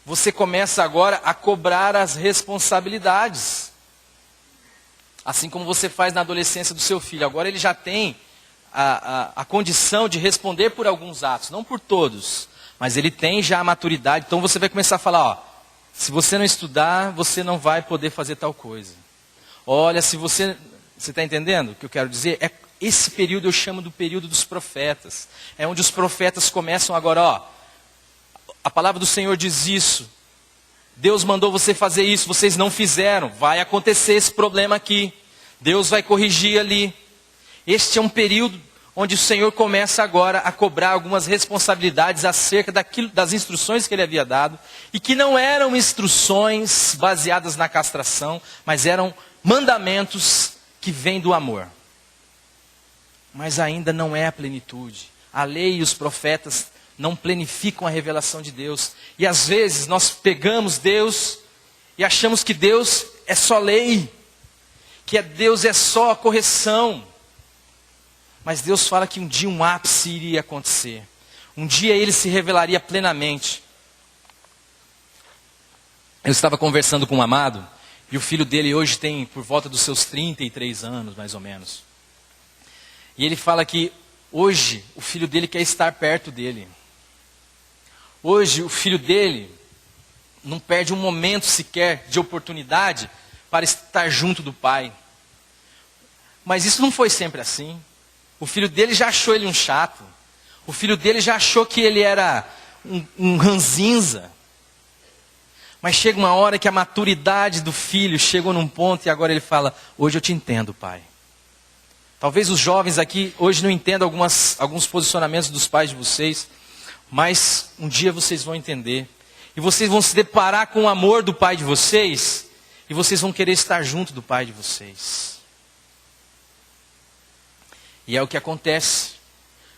você começa agora a cobrar as responsabilidades. Assim como você faz na adolescência do seu filho. Agora ele já tem a condição de responder por alguns atos, não por todos. Mas ele tem já a maturidade. Então você vai começar a falar, se você não estudar, você não vai poder fazer tal coisa. Olha, se você está entendendo o que eu quero dizer? Esse período eu chamo do período dos profetas. É onde os profetas começam agora, a palavra do Senhor diz isso. Deus mandou você fazer isso, vocês não fizeram. Vai acontecer esse problema aqui. Deus vai corrigir ali. Este é um período onde o Senhor começa agora a cobrar algumas responsabilidades acerca das instruções que Ele havia dado. E que não eram instruções baseadas na castração, mas eram mandamentos que vêm do amor. Mas ainda não é a plenitude. A lei e os profetas não planificam a revelação de Deus. E às vezes nós pegamos Deus e achamos que Deus é só lei, que Deus é só correção. Mas Deus fala que um dia um ápice iria acontecer. Um dia Ele se revelaria plenamente. Eu estava conversando com um amado, e o filho dele hoje tem por volta dos seus 33 anos, mais ou menos. E ele fala que hoje o filho dele quer estar perto dele. Hoje o filho dele não perde um momento sequer de oportunidade para estar junto do pai. Mas isso não foi sempre assim. O filho dele já achou ele um chato. O filho dele já achou que ele era um ranzinza. Mas chega uma hora que a maturidade do filho chegou num ponto e agora ele fala, hoje eu te entendo, pai. Talvez os jovens aqui hoje não entendam alguns posicionamentos dos pais de vocês, mas um dia vocês vão entender. E vocês vão se deparar com o amor do pai de vocês, e vocês vão querer estar junto do pai de vocês. E é o que acontece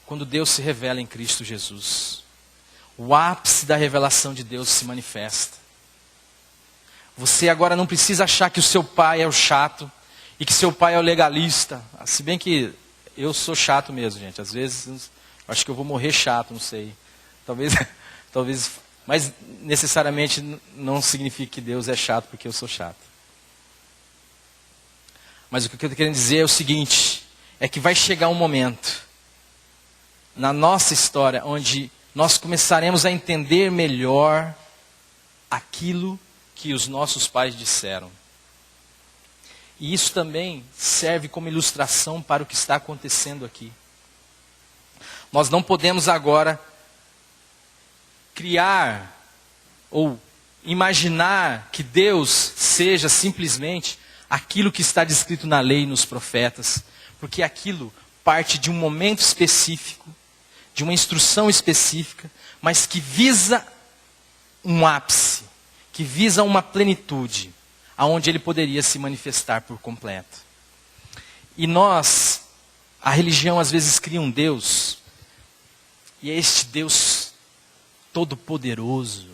quando Deus se revela em Cristo Jesus. O ápice da revelação de Deus se manifesta. Você agora não precisa achar que o seu pai é o chato e que seu pai é o legalista. Se bem que eu sou chato mesmo, gente. Às vezes, acho que eu vou morrer chato, não sei. Talvez, mas necessariamente não significa que Deus é chato porque eu sou chato. Mas o que eu estou querendo dizer é o seguinte, é que vai chegar um momento na nossa história onde nós começaremos a entender melhor aquilo que os nossos pais disseram. E isso também serve como ilustração para o que está acontecendo aqui. Nós não podemos agora criar ou imaginar que Deus seja simplesmente aquilo que está descrito na lei e nos profetas, porque aquilo parte de um momento específico, de uma instrução específica, mas que visa um ápice, que visa uma plenitude, aonde ele poderia se manifestar por completo. E a religião às vezes cria um Deus, e é este Deus todo-poderoso,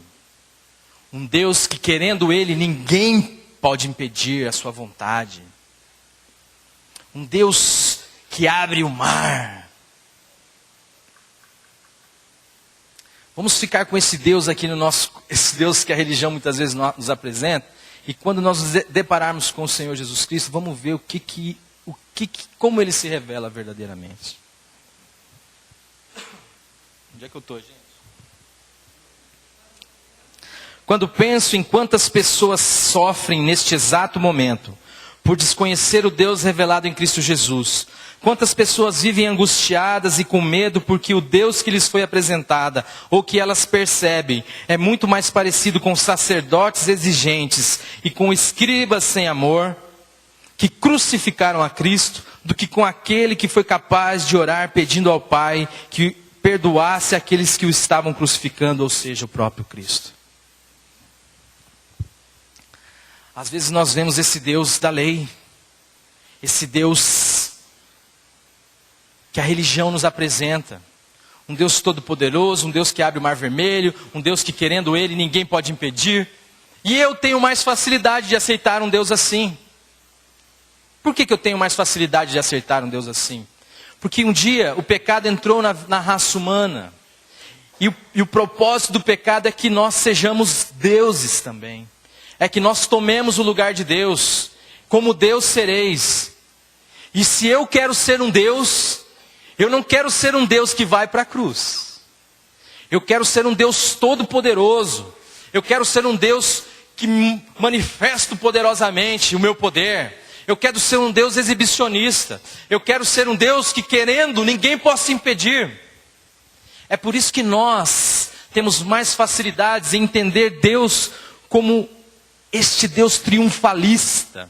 um Deus que querendo Ele, ninguém pode impedir a sua vontade, um Deus que abre o mar. Vamos ficar com esse Deus aqui esse Deus que a religião muitas vezes nos apresenta, e quando nós nos depararmos com o Senhor Jesus Cristo, vamos ver como Ele se revela verdadeiramente. Onde é que eu estou, gente? Quando penso em quantas pessoas sofrem neste exato momento, por desconhecer o Deus revelado em Cristo Jesus, quantas pessoas vivem angustiadas e com medo porque o Deus que lhes foi apresentada, ou que elas percebem, é muito mais parecido com sacerdotes exigentes e com escribas sem amor, que crucificaram a Cristo, do que com aquele que foi capaz de orar pedindo ao Pai que perdoasse aqueles que o estavam crucificando, ou seja, o próprio Cristo. Às vezes nós vemos esse Deus da lei, esse Deus que a religião nos apresenta. Um Deus todo-poderoso, um Deus que abre o mar vermelho, um Deus que querendo Ele ninguém pode impedir. E eu tenho mais facilidade de aceitar um Deus assim. Por que eu tenho mais facilidade de aceitar um Deus assim? Porque um dia o pecado entrou na raça humana. E o propósito do pecado é que nós sejamos deuses também. É que nós tomemos o lugar de Deus. Como Deus sereis. E se eu quero ser um Deus, eu não quero ser um Deus que vai para a cruz. Eu quero ser um Deus todo-poderoso. Eu quero ser um Deus que manifesto poderosamente o meu poder. Eu quero ser um Deus exibicionista. Eu quero ser um Deus que, querendo, ninguém possa impedir. É por isso que nós temos mais facilidades em entender Deus como este Deus triunfalista.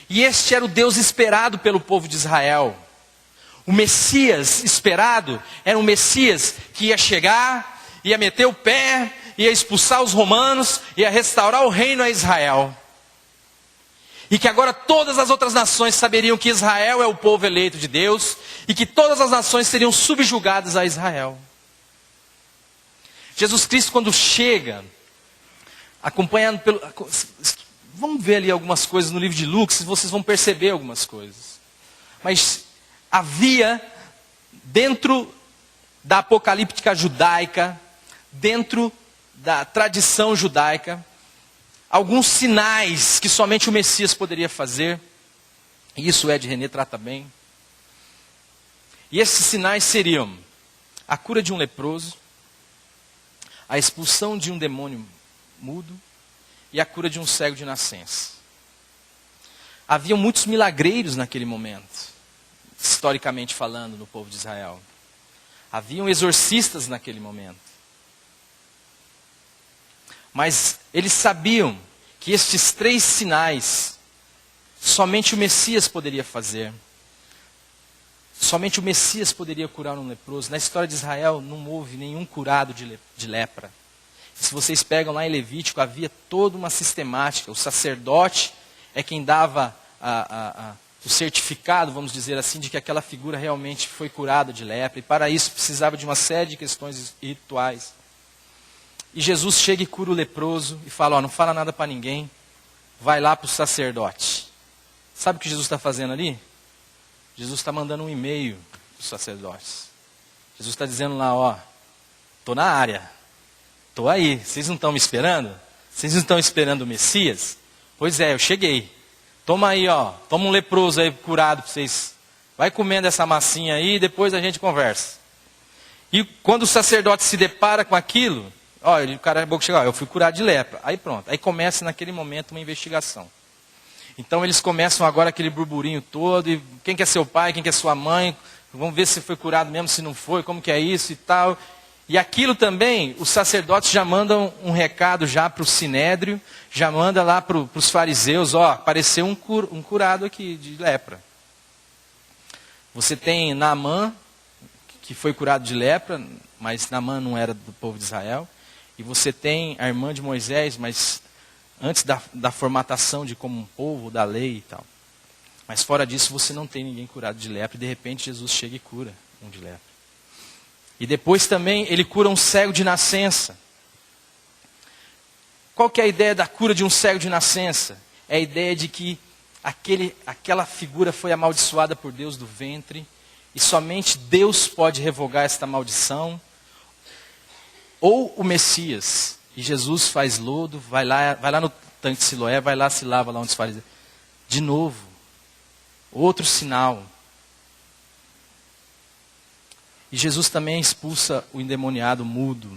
E este era o Deus esperado pelo povo de Israel. O Messias esperado era um Messias que ia chegar, ia meter o pé, ia expulsar os romanos, ia restaurar o reino a Israel. E que agora todas as outras nações saberiam que Israel é o povo eleito de Deus, e que todas as nações seriam subjugadas a Israel. Jesus Cristo, quando chega, acompanhado pelo... Vamos ver ali algumas coisas no livro de Lucas, vocês vão perceber algumas coisas. Mas havia, dentro da apocalíptica judaica, dentro da tradição judaica, alguns sinais que somente o Messias poderia fazer. E isso Ed René trata bem. E esses sinais seriam a cura de um leproso, a expulsão de um demônio mudo e a cura de um cego de nascença. Havia muitos milagreiros naquele momento, historicamente falando, no povo de Israel. Haviam exorcistas naquele momento. Mas eles sabiam que estes 3 sinais somente o Messias poderia fazer. Somente o Messias poderia curar um leproso. Na história de Israel não houve nenhum curado de lepra. Se vocês pegam lá em Levítico, havia toda uma sistemática. O sacerdote é quem dava o certificado, vamos dizer assim, de que aquela figura realmente foi curada de lepra. E para isso precisava de uma série de questões rituais. E Jesus chega e cura o leproso e fala, não fala nada para ninguém, vai lá para o sacerdote. Sabe o que Jesus está fazendo ali? Jesus está mandando um e-mail para os sacerdotes. Jesus está dizendo lá, estou na área, estou aí, vocês não estão me esperando? Vocês não estão esperando o Messias? Pois é, eu cheguei. Toma aí, toma um leproso aí curado para vocês. Vai comendo essa massinha aí e depois a gente conversa. E quando o sacerdote se depara com aquilo, o cara chega, eu fui curado de lepra. Aí pronto, aí começa naquele momento uma investigação. Então eles começam agora aquele burburinho todo, e quem que é seu pai, quem que é sua mãe, vamos ver se foi curado mesmo, se não foi, como que é isso e tal. E aquilo também, os sacerdotes já mandam um recado já para o Sinédrio, já manda lá para os fariseus, apareceu um curado aqui de lepra. Você tem Naamã, que foi curado de lepra, mas Naamã não era do povo de Israel. E você tem a irmã de Moisés, mas antes da formatação de como um povo, da lei e tal. Mas fora disso, você não tem ninguém curado de lepra. E de repente Jesus chega e cura um de lepra. E depois também ele cura um cego de nascença. Qual que é a ideia da cura de um cego de nascença? É a ideia de que aquela figura foi amaldiçoada por Deus do ventre. E somente Deus pode revogar esta maldição. Ou o Messias. E Jesus faz lodo, vai lá no tanque de Siloé, vai lá, se lava lá onde os fariseus. De novo, outro sinal. E Jesus também expulsa o endemoniado mudo.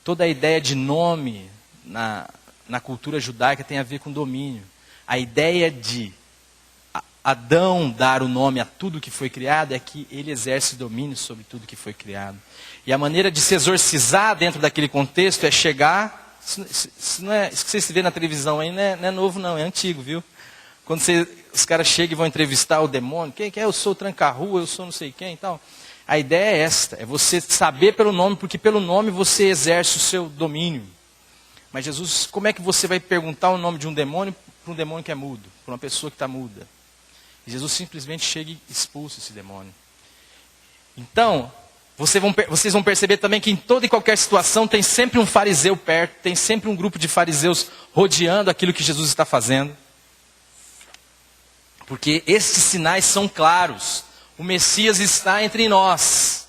Toda a ideia de nome na cultura judaica tem a ver com domínio. A ideia de Adão dar o nome a tudo que foi criado é que ele exerce domínio sobre tudo que foi criado. E a maneira de se exorcizar dentro daquele contexto é chegar... Isso que vocês vê na televisão aí não é novo não, é antigo, viu? Quando os caras chegam e vão entrevistar o demônio, quem é? Eu sou o tranca-rua, eu sou não sei quem e tal. A ideia é esta, é você saber pelo nome, porque pelo nome você exerce o seu domínio. Mas Jesus, como é que você vai perguntar o nome de um demônio para um demônio que é mudo, para uma pessoa que está muda? E Jesus simplesmente chega e expulsa esse demônio. Então, vocês vão perceber também que em toda e qualquer situação tem sempre um fariseu perto, tem sempre um grupo de fariseus rodeando aquilo que Jesus está fazendo. Porque estes sinais são claros. O Messias está entre nós.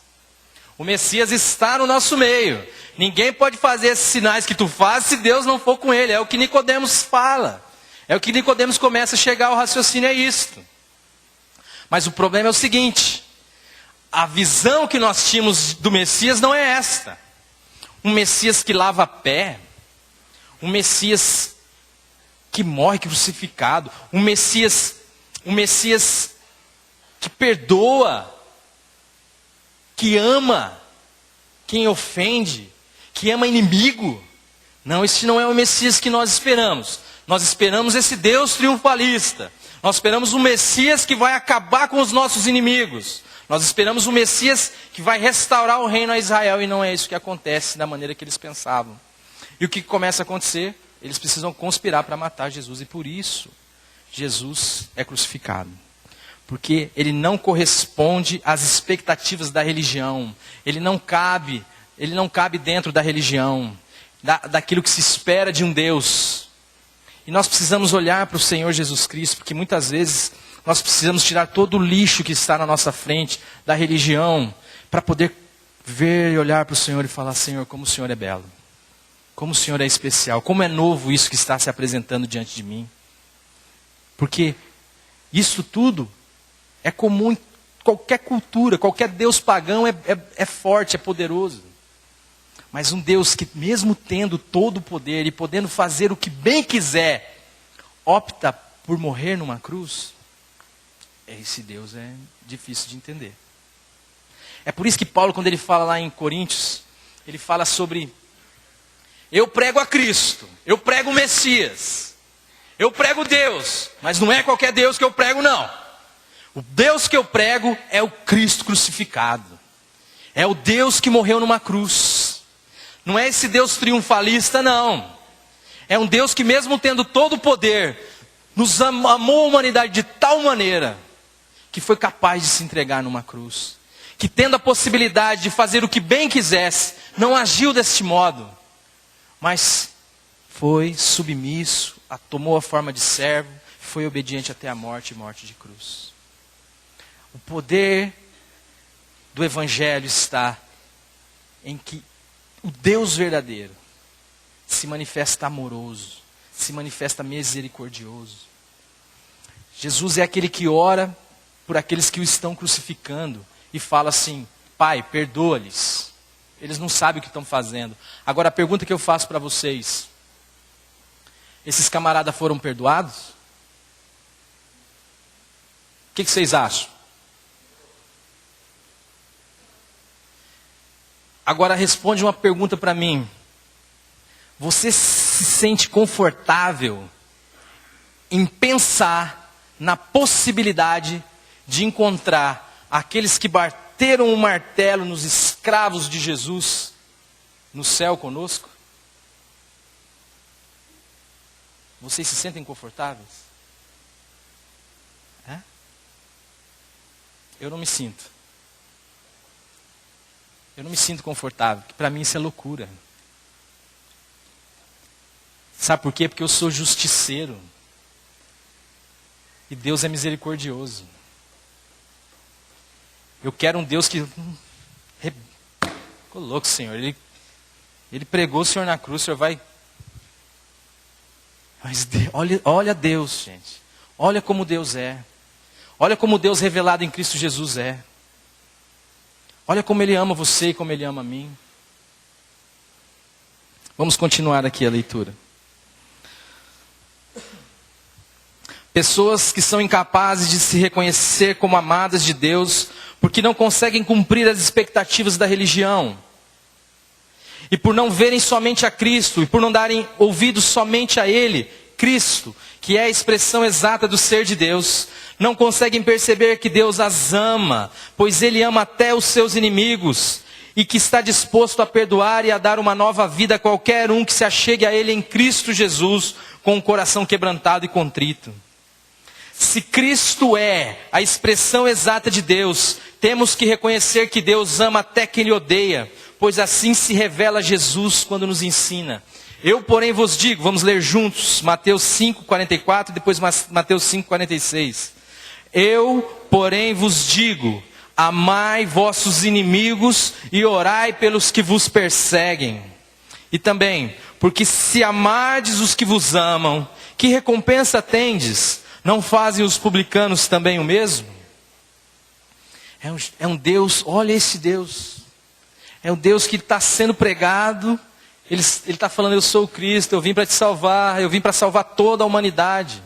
O Messias está no nosso meio. Ninguém pode fazer esses sinais que tu faz se Deus não for com ele. É o que Nicodemos fala. É o que Nicodemos começa a chegar ao raciocínio, é isto. Mas o problema é o seguinte. A visão que nós tínhamos do Messias não é esta. Um Messias que lava pé. Um Messias que morre crucificado. Um Messias que perdoa, que ama quem ofende, que ama inimigo. Não, esse não é o Messias que nós esperamos. Nós esperamos esse Deus triunfalista. Nós esperamos um Messias que vai acabar com os nossos inimigos. Nós esperamos um Messias que vai restaurar o reino a Israel, e não é isso que acontece da maneira que eles pensavam. E o que começa a acontecer? Eles precisam conspirar para matar Jesus, e por isso Jesus é crucificado. Porque ele não corresponde às expectativas da religião. Ele não cabe dentro da religião, daquilo que se espera de um Deus. E nós precisamos olhar para o Senhor Jesus Cristo, porque muitas vezes nós precisamos tirar todo o lixo que está na nossa frente, da religião, para poder ver e olhar para o Senhor e falar: Senhor, como o Senhor é belo. Como o Senhor é especial. Como é novo isso que está se apresentando diante de mim. Porque isso tudo é comum em qualquer cultura, qualquer Deus pagão é forte, é poderoso. Mas um Deus que, mesmo tendo todo o poder e podendo fazer o que bem quiser, opta por morrer numa cruz, esse Deus é difícil de entender. É por isso que Paulo, quando ele fala lá em Coríntios, ele fala sobre: eu prego a Cristo, eu prego o Messias, eu prego Deus, mas não é qualquer Deus que eu prego, não. O Deus que eu prego é o Cristo crucificado. É o Deus que morreu numa cruz. Não é esse Deus triunfalista, não. É um Deus que, mesmo tendo todo o poder, nos amou a humanidade de tal maneira que foi capaz de se entregar numa cruz. Que, tendo a possibilidade de fazer o que bem quisesse, não agiu deste modo, mas foi submisso, tomou a forma de servo, foi obediente até a morte e morte de cruz. O poder do Evangelho está em que o Deus verdadeiro se manifesta amoroso, se manifesta misericordioso. Jesus é aquele que ora por aqueles que o estão crucificando e fala assim: Pai, perdoa-lhes. Eles não sabem o que estão fazendo. Agora a pergunta que eu faço para vocês: esses camaradas foram perdoados? O que vocês acham? Agora responde uma pergunta para mim. Você se sente confortável em pensar na possibilidade de encontrar aqueles que bateram o martelo nos escravos de Jesus no céu conosco? Vocês se sentem confortáveis? Eu não me sinto. Eu não me sinto confortável, porque para mim isso é loucura. Sabe por quê? Porque eu sou justiceiro. E Deus é misericordioso. Eu quero um Deus que... Ficou louco, Senhor. Ele pregou o Senhor na cruz, o Senhor vai... Mas olha Deus, gente. Olha como Deus é. Olha como Deus revelado em Cristo Jesus é. Olha como Ele ama você e como Ele ama a mim. Vamos continuar aqui a leitura. Pessoas que são incapazes de se reconhecer como amadas de Deus, porque não conseguem cumprir as expectativas da religião. E por não verem somente a Cristo, e por não darem ouvidos somente a Ele, Cristo, que é a expressão exata do ser de Deus, não conseguem perceber que Deus as ama, pois Ele ama até os seus inimigos, e que está disposto a perdoar e a dar uma nova vida a qualquer um que se achegue a Ele em Cristo Jesus, com o coração quebrantado e contrito. Se Cristo é a expressão exata de Deus, temos que reconhecer que Deus ama até quem Ele odeia, pois assim se revela Jesus quando nos ensina. Eu, porém, vos digo, vamos ler juntos, Mateus 5:44 e depois Mateus 5:46. Eu, porém, vos digo, amai vossos inimigos e orai pelos que vos perseguem. E também, porque se amardes os que vos amam, que recompensa tendes? Não fazem os publicanos também o mesmo? É um Deus, olha esse Deus. É um Deus que está sendo pregado. Ele está falando, eu sou o Cristo, eu vim para te salvar, eu vim para salvar toda a humanidade.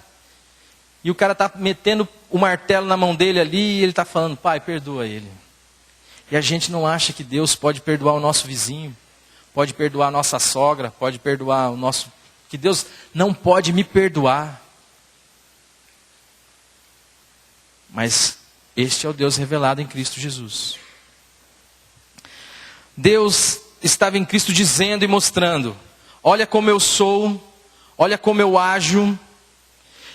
E o cara está metendo o martelo na mão dele ali e ele está falando, Pai, perdoa ele. E a gente não acha que Deus pode perdoar o nosso vizinho, pode perdoar a nossa sogra, pode perdoar o nosso... Que Deus não pode me perdoar. Mas este é o Deus revelado em Cristo Jesus. Deus estava em Cristo dizendo e mostrando, olha como eu sou, olha como eu ajo.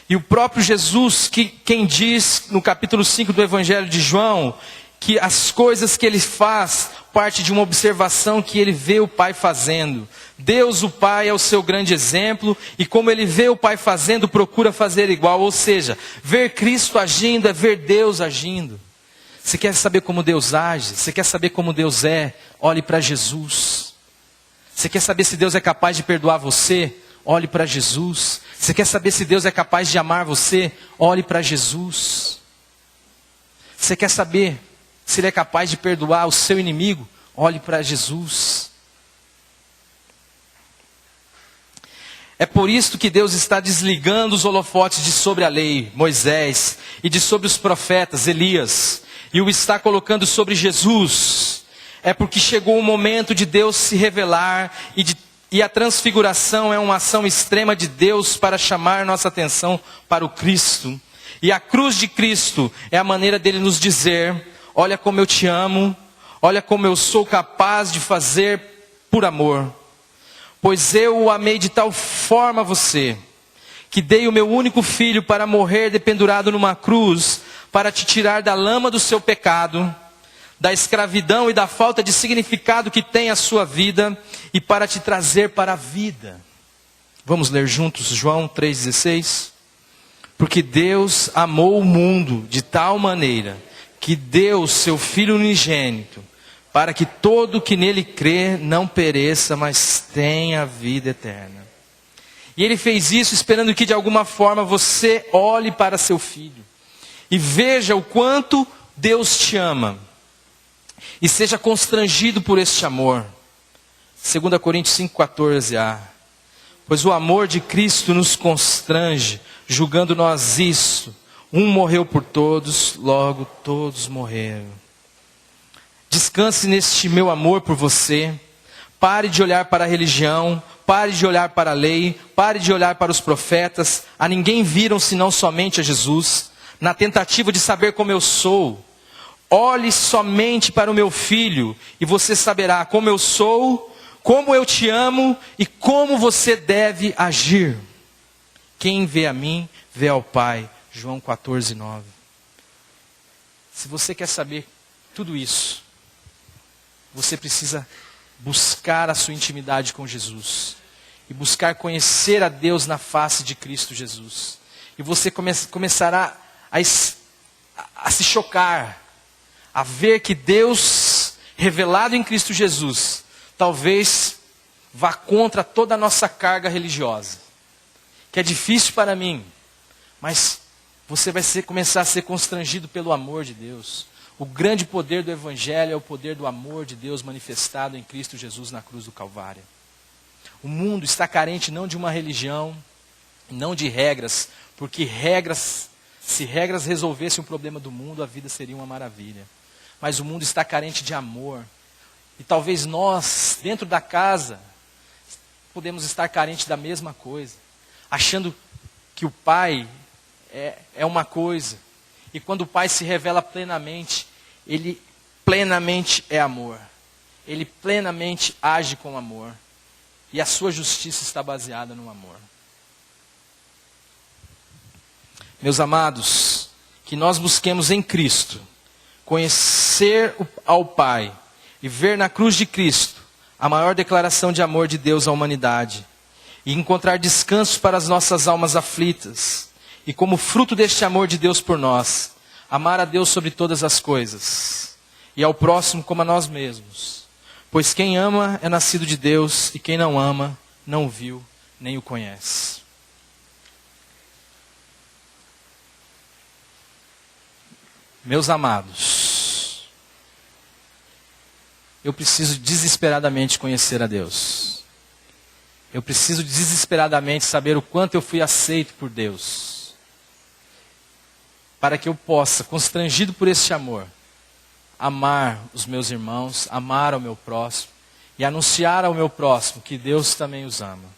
E o próprio Jesus, quem diz no capítulo 5 do Evangelho de João, que as coisas que ele faz, parte de uma observação que ele vê o Pai fazendo. Deus, o Pai, é o seu grande exemplo, e como ele vê o Pai fazendo, procura fazer igual. Ou seja, ver Cristo agindo é ver Deus agindo. Você quer saber como Deus age? Você quer saber como Deus é? Olhe para Jesus. Você quer saber se Deus é capaz de perdoar você? Olhe para Jesus. Você quer saber se Deus é capaz de amar você? Olhe para Jesus. Você quer saber se Ele é capaz de perdoar o seu inimigo? Olhe para Jesus. É por isso que Deus está desligando os holofotes de sobre a lei, Moisés, e de sobre os profetas, Elias, e o está colocando sobre Jesus. É porque chegou o momento de Deus se revelar e a transfiguração é uma ação extrema de Deus para chamar nossa atenção para o Cristo. E a cruz de Cristo é a maneira dele nos dizer, olha como eu te amo, olha como eu sou capaz de fazer por amor. Pois eu o amei de tal forma você, que dei o meu único filho para morrer dependurado numa cruz, para te tirar da lama do seu pecado, da escravidão e da falta de significado que tem a sua vida, e para te trazer para a vida. Vamos ler juntos João 3,16? Porque Deus amou o mundo de tal maneira, que deu seu Filho unigênito, para que todo que nele crê não pereça, mas tenha vida eterna. E Ele fez isso esperando que de alguma forma você olhe para seu Filho, e veja o quanto Deus te ama, e seja constrangido por este amor. 2 Coríntios 5,14a. Pois o amor de Cristo nos constrange, julgando nós isso. Um morreu por todos, logo todos morreram. Descanse neste meu amor por você. Pare de olhar para a religião, pare de olhar para a lei, pare de olhar para os profetas. A ninguém viram senão somente a Jesus. Na tentativa de saber como eu sou, olhe somente para o meu Filho e você saberá como eu sou, como eu te amo e como você deve agir. Quem vê a mim, vê ao Pai. João 14:9. Se você quer saber tudo isso, você precisa buscar a sua intimidade com Jesus. E buscar conhecer a Deus na face de Cristo Jesus. E você começará a se chocar, a ver que Deus revelado em Cristo Jesus, talvez vá contra toda a nossa carga religiosa. Que é difícil para mim, mas você vai começar a ser constrangido pelo amor de Deus. O grande poder do Evangelho é o poder do amor de Deus manifestado em Cristo Jesus na cruz do Calvário. O mundo está carente não de uma religião, não de regras, porque se regras resolvessem o problema do mundo, a vida seria uma maravilha. Mas o mundo está carente de amor. E talvez nós, dentro da casa, podemos estar carentes da mesma coisa. Achando que o Pai é uma coisa. E quando o Pai se revela plenamente, Ele plenamente é amor. Ele plenamente age com amor. E a sua justiça está baseada no amor. Meus amados, que nós busquemos em Cristo conhecer ao Pai e ver na cruz de Cristo a maior declaração de amor de Deus à humanidade e encontrar descanso para as nossas almas aflitas e como fruto deste amor de Deus por nós, amar a Deus sobre todas as coisas e ao próximo como a nós mesmos, pois quem ama é nascido de Deus e quem não ama não o viu nem o conhece. Meus amados, eu preciso desesperadamente conhecer a Deus. Eu preciso desesperadamente saber o quanto eu fui aceito por Deus. Para que eu possa, constrangido por este amor, amar os meus irmãos, amar ao meu próximo e anunciar ao meu próximo que Deus também os ama.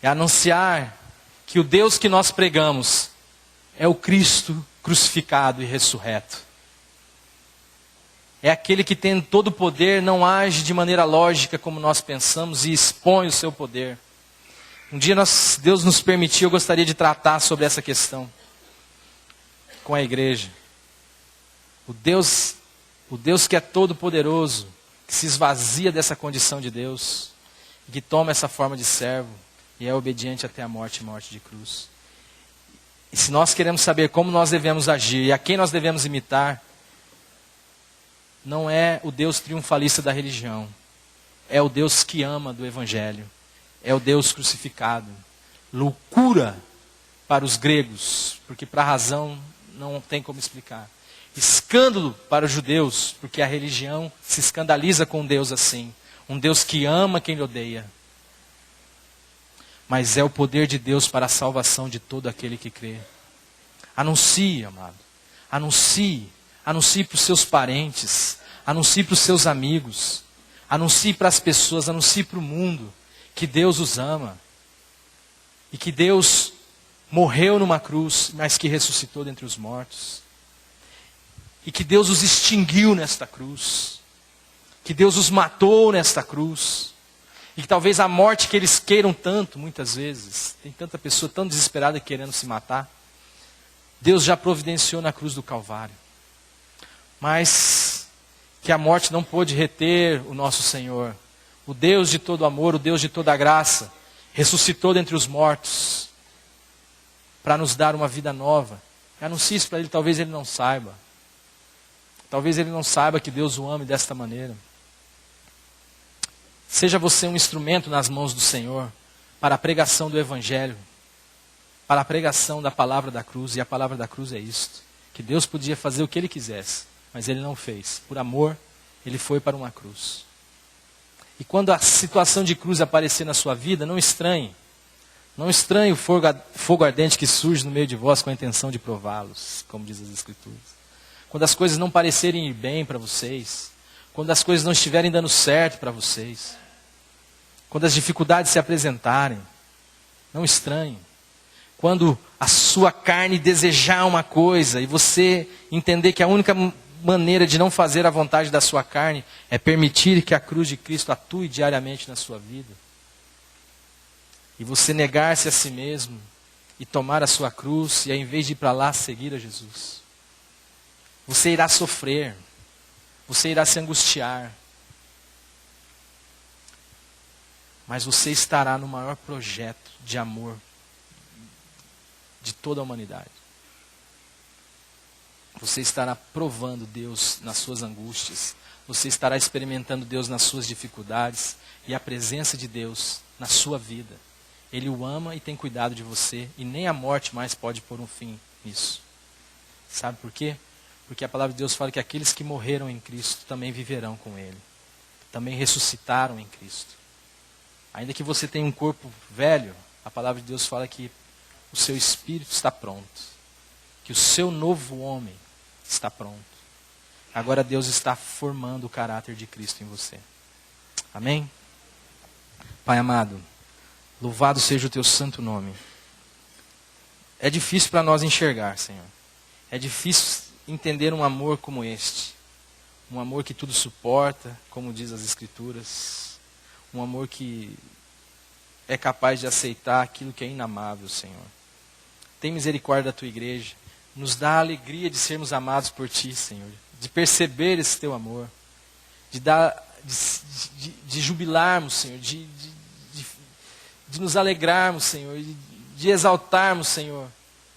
E anunciar que o Deus que nós pregamos é o Cristo crucificado e ressurreto. É aquele que tem todo o poder, não age de maneira lógica como nós pensamos e expõe o seu poder. Um dia Deus nos permitiu, eu gostaria de tratar sobre essa questão com a igreja. O Deus que é todo poderoso, que se esvazia dessa condição de Deus, que toma essa forma de servo e é obediente até a morte e morte de cruz. E se nós queremos saber como nós devemos agir e a quem nós devemos imitar, não é o Deus triunfalista da religião. É o Deus que ama do Evangelho. É o Deus crucificado. Loucura para os gregos, porque para a razão não tem como explicar. Escândalo para os judeus, porque a religião se escandaliza com um Deus assim. Um Deus que ama quem lhe odeia. Mas é o poder de Deus para a salvação de todo aquele que crê. Anuncie, amado. Anuncie. Anuncie para os seus parentes. Anuncie para os seus amigos. Anuncie para as pessoas. Anuncie para o mundo que Deus os ama. E que Deus morreu numa cruz, mas que ressuscitou dentre os mortos. E que Deus os extinguiu nesta cruz. Que Deus os matou nesta cruz. E que talvez a morte que eles queiram tanto, muitas vezes, tem tanta pessoa tão desesperada querendo se matar, Deus já providenciou na cruz do Calvário. Mas que a morte não pôde reter o nosso Senhor. O Deus de todo amor, o Deus de toda graça, ressuscitou dentre os mortos para nos dar uma vida nova. Anuncie isso para ele, talvez ele não saiba. Talvez ele não saiba que Deus o ame desta maneira. Seja você um instrumento nas mãos do Senhor para a pregação do Evangelho, para a pregação da palavra da cruz, e a palavra da cruz é isto, que Deus podia fazer o que Ele quisesse, mas Ele não fez. Por amor, Ele foi para uma cruz. E quando a situação de cruz aparecer na sua vida, não estranhe. Não estranhe o fogo ardente que surge no meio de vós com a intenção de prová-los, como diz as Escrituras. Quando as coisas não parecerem ir bem para vocês, quando as coisas não estiverem dando certo para vocês, quando as dificuldades se apresentarem, não estranhe. Quando a sua carne desejar uma coisa e você entender que a única maneira de não fazer a vontade da sua carne é permitir que a cruz de Cristo atue diariamente na sua vida. E você negar-se a si mesmo e tomar a sua cruz e ao invés de ir para lá, seguir a Jesus. Você irá sofrer. Você irá se angustiar. Mas você estará no maior projeto de amor de toda a humanidade. Você estará provando Deus nas suas angústias. Você estará experimentando Deus nas suas dificuldades e a presença de Deus na sua vida. Ele o ama e tem cuidado de você, e nem a morte mais pode pôr um fim nisso. Sabe por quê? Porque a palavra de Deus fala que aqueles que morreram em Cristo também viverão com Ele. Também ressuscitaram em Cristo. Ainda que você tenha um corpo velho, a palavra de Deus fala que o seu espírito está pronto. Que o seu novo homem está pronto. Agora Deus está formando o caráter de Cristo em você. Amém? Pai amado, louvado seja o teu santo nome. É difícil para nós enxergar, Senhor. É difícil entender um amor como este. Um amor que tudo suporta, como diz as Escrituras. Um amor que é capaz de aceitar aquilo que é inamável, Senhor. Tem misericórdia da tua igreja. Nos dá a alegria de sermos amados por ti, Senhor. De perceber esse teu amor. De jubilarmos, Senhor. De nos alegrarmos, Senhor. De exaltarmos, Senhor.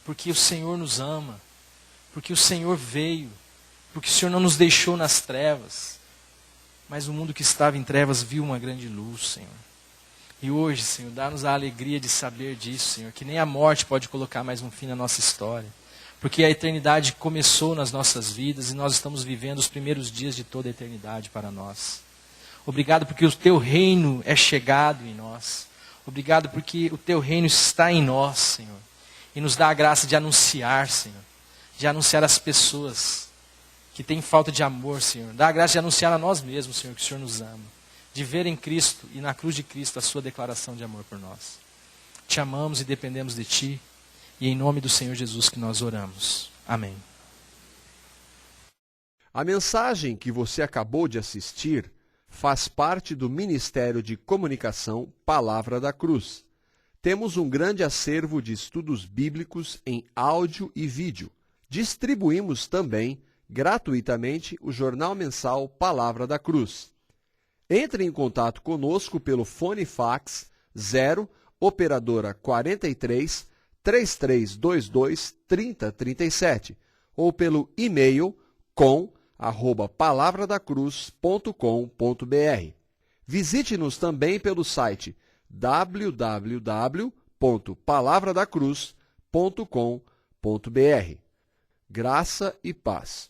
Porque o Senhor nos ama. Porque o Senhor veio. Porque o Senhor não nos deixou nas trevas. Mas o mundo que estava em trevas viu uma grande luz, Senhor. E hoje, Senhor, dá-nos a alegria de saber disso, Senhor. Que nem a morte pode colocar mais um fim na nossa história. Porque a eternidade começou nas nossas vidas e nós estamos vivendo os primeiros dias de toda a eternidade para nós. Obrigado porque o teu reino é chegado em nós. Obrigado porque o teu reino está em nós, Senhor. E nos dá a graça de anunciar, Senhor. De anunciar às pessoas que têm falta de amor, Senhor. Dá a graça de anunciar a nós mesmos, Senhor, que o Senhor nos ama. De ver em Cristo e na cruz de Cristo a sua declaração de amor por nós. Te amamos e dependemos de ti. E em nome do Senhor Jesus que nós oramos. Amém. A mensagem que você acabou de assistir faz parte do Ministério de Comunicação Palavra da Cruz. Temos um grande acervo de estudos bíblicos em áudio e vídeo. Distribuímos também, gratuitamente, o jornal mensal Palavra da Cruz. Entre em contato conosco pelo fone fax 0 operadora 43 3322 3037 ou pelo e-mail com@palavradacruz.com.br. Visite-nos também pelo site www.palavradacruz.com.br. Graça e paz.